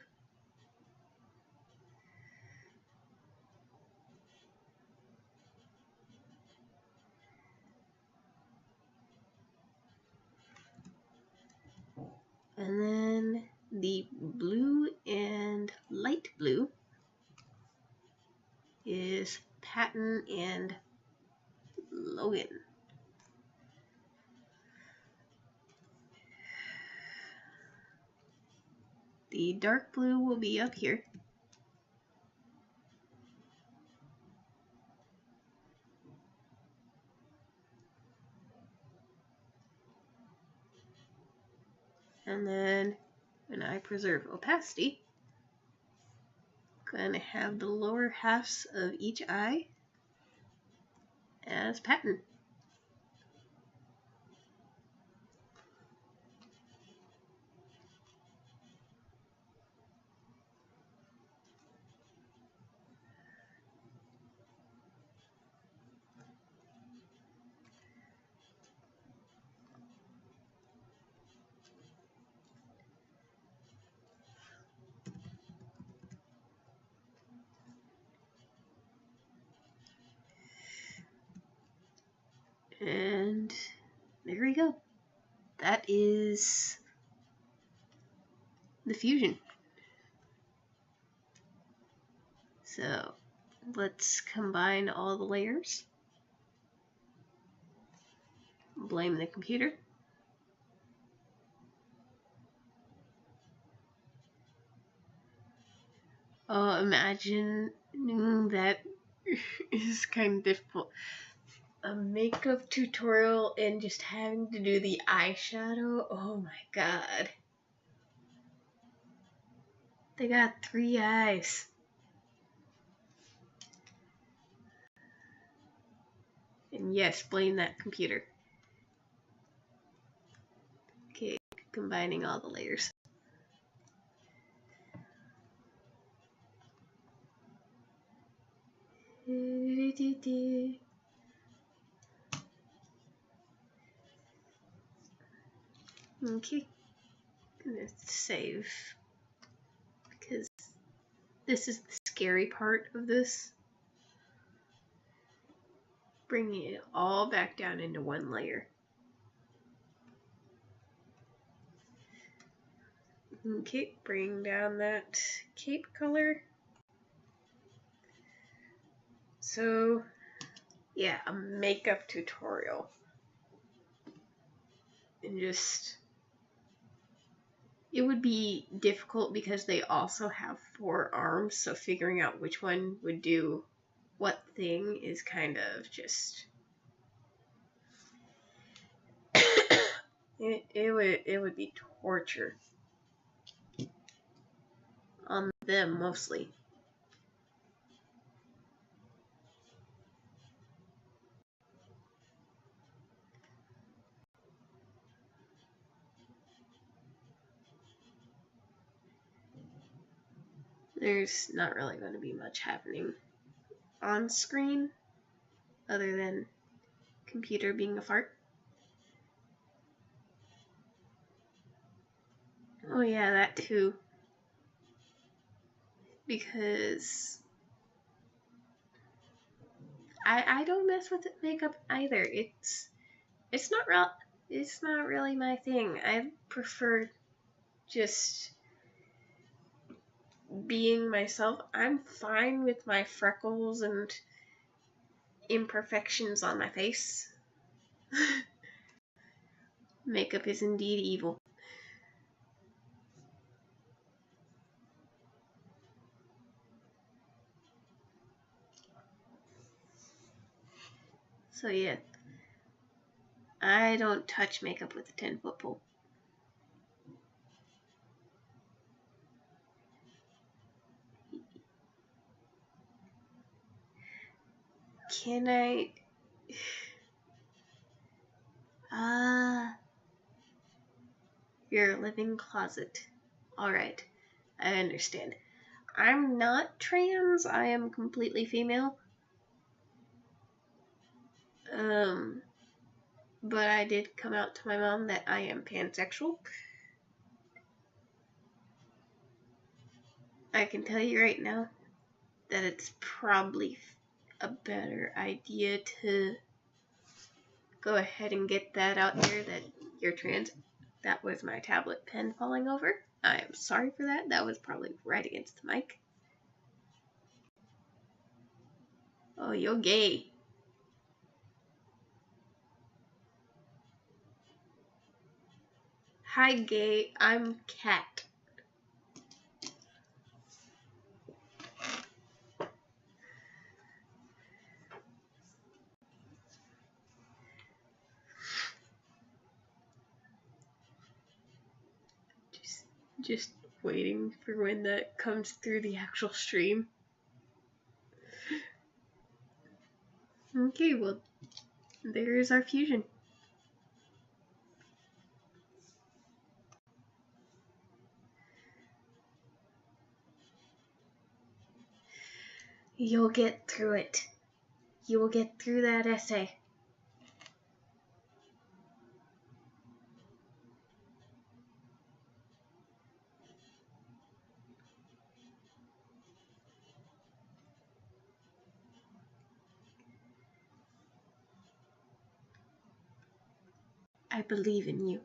And then the blue and light blue is Patton and Logan. The dark blue will be up here. And then when I preserve opacity, I'm going to have the lower halves of each eye as pattern. And there we go. That is the fusion. So let's combine all the layers. Blame the computer. Oh, imagine that is kind of difficult. A makeup tutorial and just having to do the eyeshadow. Oh my god. They got 3 eyes. And yes, blame that computer. Okay, combining all the layers. Okay, I'm gonna save because this is the scary part of this. Bringing it all back down into one layer. Okay, bring down that cape color. So, yeah, a makeup tutorial. And just, it would be difficult because they also have 4 arms, so figuring out which one would do what thing is kind of just it would be torture on them mostly. There's not really going to be much happening on screen other than computer being a fart. Oh yeah, that too. Because I don't mess with makeup either. It's not really my thing. I prefer just being myself. I'm fine with my freckles and imperfections on my face. Makeup is indeed evil. So yeah, I don't touch makeup with a 10-foot pole. Can I... your living closet. Alright, I understand. I'm not trans, I am completely female. But I did come out to my mom that I am pansexual. I can tell you right now that it's probably a better idea to go ahead and get that out there that you're trans. That was my tablet pen falling over. I am sorry for that. That was probably right against the mic. Oh, you're gay. Hi, gay. I'm Cat. Just waiting for when that comes through the actual stream. Okay, well, there's our fusion. You'll get through it. You will get through that essay. I believe in you.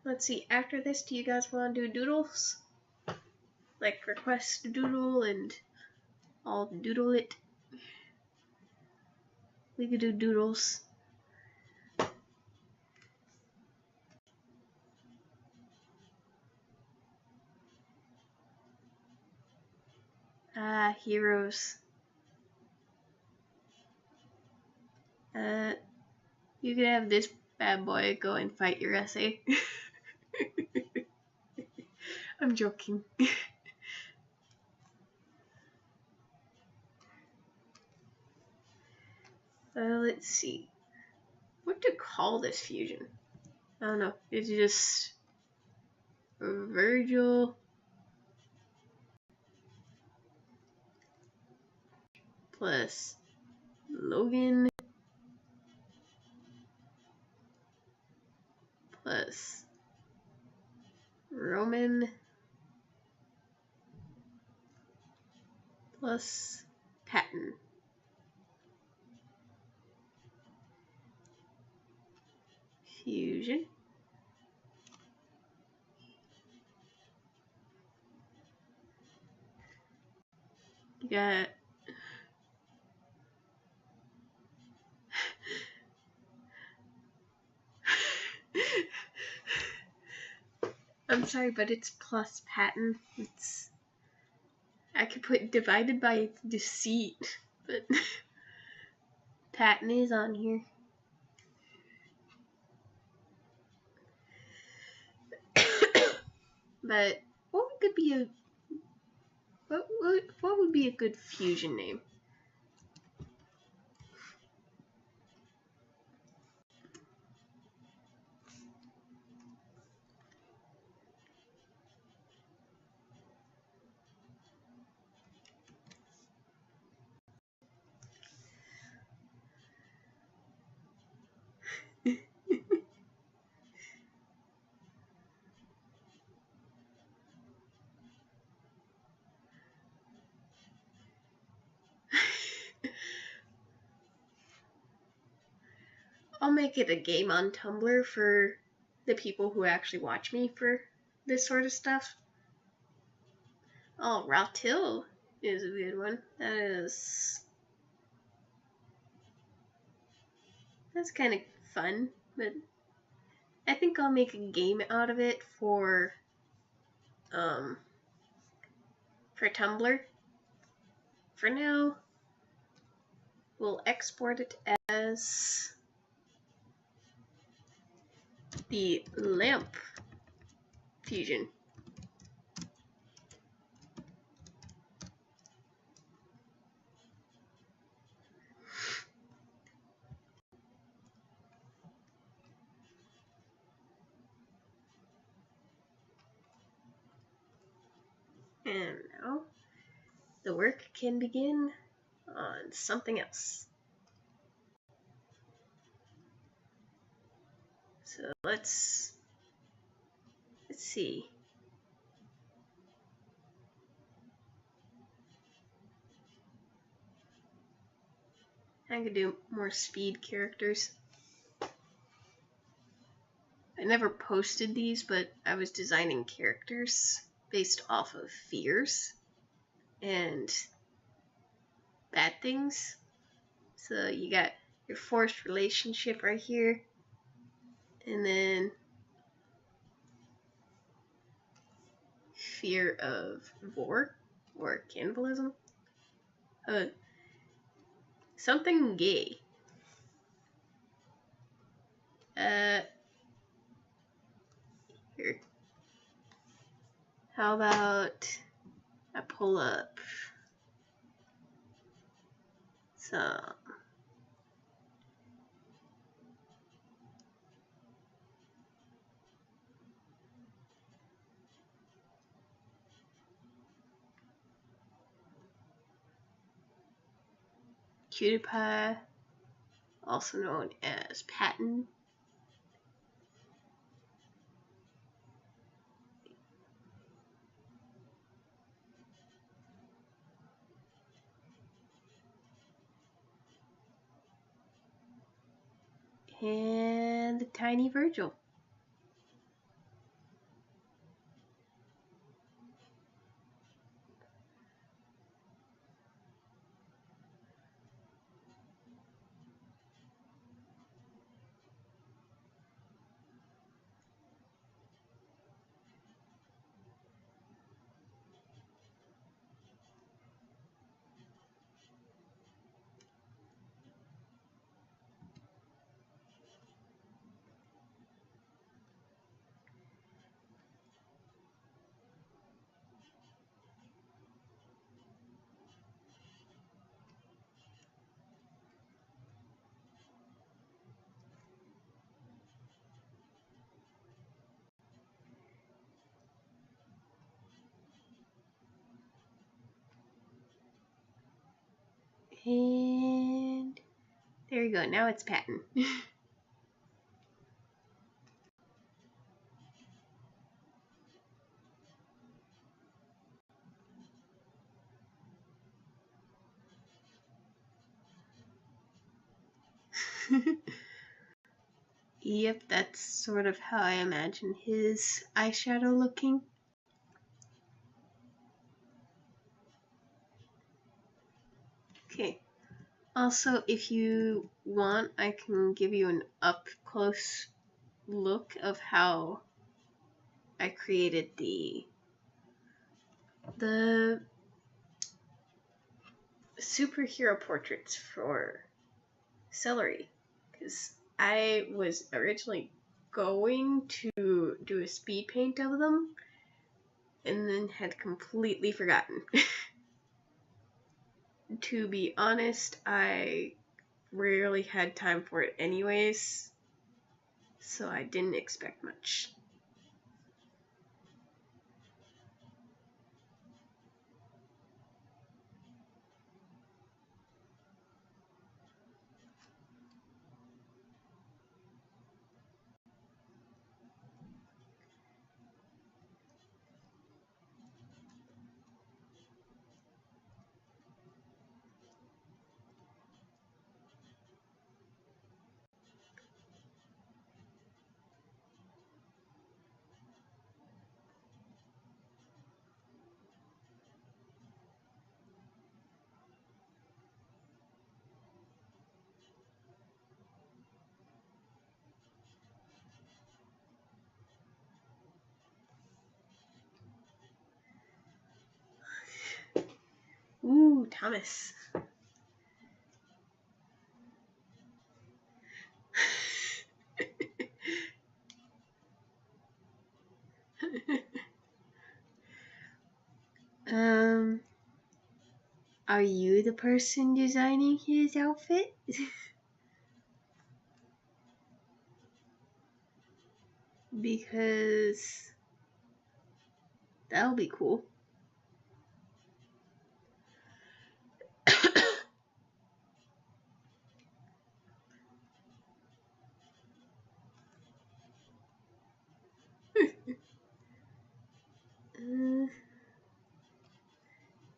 Let's see, after this, do you guys want to do doodles? Like request a doodle and I'll doodle it. We could do doodles. Heroes. You could have this bad boy go and fight your essay. I'm joking. Let's see. What to call this fusion? I don't know. It's just Virgil plus Logan plus Roman plus Patton. Fusion. You got I'm sorry, but it's plus Patton. It's I could put divided by deceit, but Patton is on here. But what would be a what would be a good fusion name? I'll make it a game on Tumblr for the people who actually watch me for this sort of stuff. Oh, Rautil is a good one. That's kind of fun, but I think I'll make a game out of it for Tumblr. For now, we'll export it as the lamp fusion. And now the work can begin on something else. So let's see. I could do more speed characters. I never posted these, but I was designing characters based off of fears and bad things. So you got your forced relationship right here, and then fear of war or cannibalism. Something gay. Here. How about I pull up some Cutie Pie, also known as Patton. And the Tiny Virgil. And there you go. Now it's Patton. Yep, that's sort of how I imagine his eyeshadow looking. Okay. Also, if you want, I can give you an up-close look of how I created the superhero portraits for Celery, because I was originally going to do a speed paint of them and then had completely forgotten. To be honest, I rarely had time for it anyways, so I didn't expect much. Ooh, Thomas. Are you the person designing his outfit? Because that'll be cool.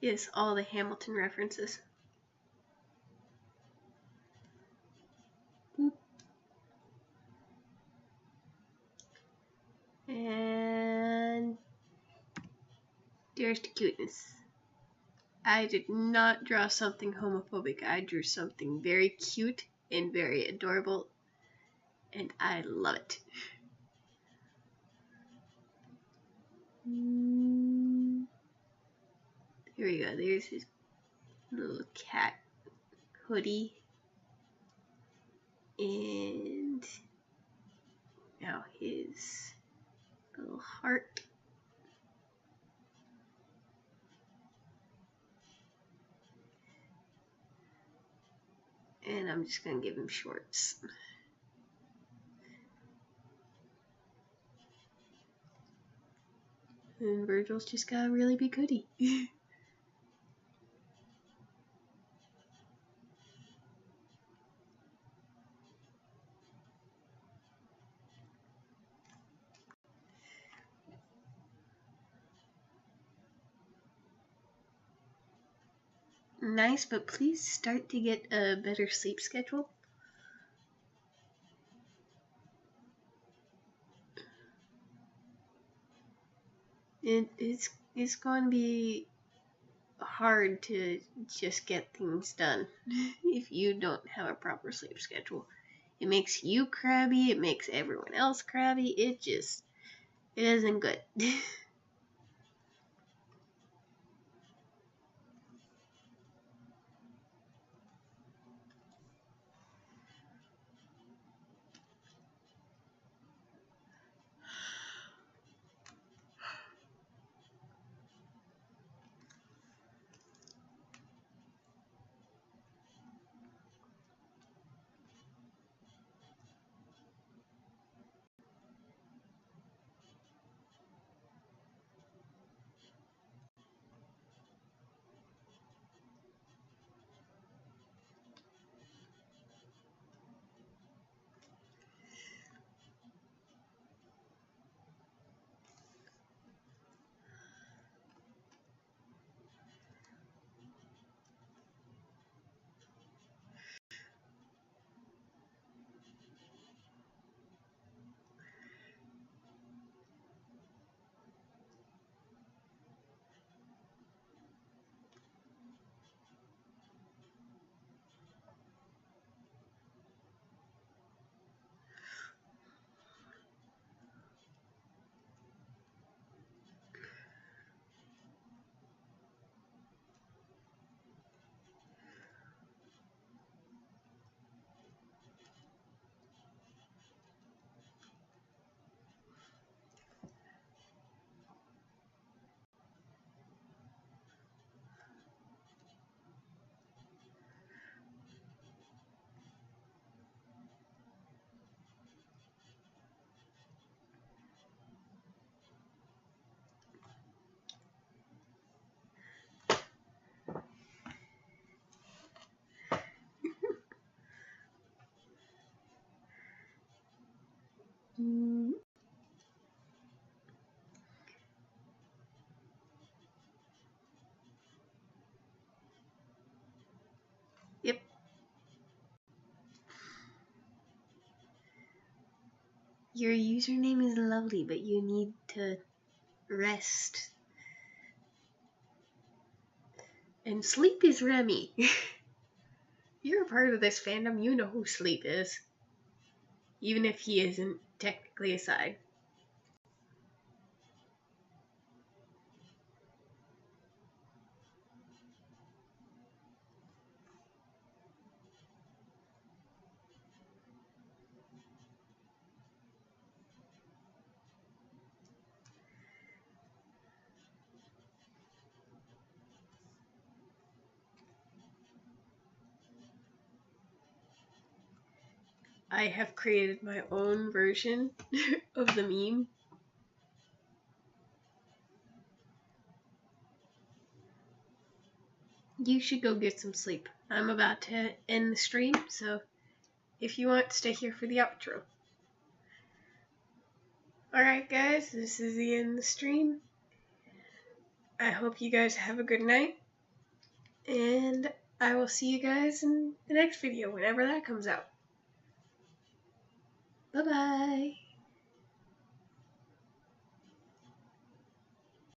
Yes, all the Hamilton references. Boop. And there's the cuteness. I did not draw something homophobic. I drew something very cute and very adorable, and I love it. Here we go. There's his little cat hoodie. And now his little heart. And I'm just going to give him shorts. And Virgil's just got a really big hoodie. Nice, but please start to get a better sleep schedule. It's going to be hard to just get things done if you don't have a proper sleep schedule. It makes you crabby, it makes everyone else crabby, it isn't good. Your username is lovely, but you need to rest. And Sleep is Remy. You're a part of this fandom, you know who Sleep is. Even if he isn't technically a side. I have created my own version of the meme. You should go get some sleep. I'm about to end the stream, so if you want, stay here for the outro. Alright guys, this is the end of the stream. I hope you guys have a good night. And I will see you guys in the next video, whenever that comes out. Bye-bye.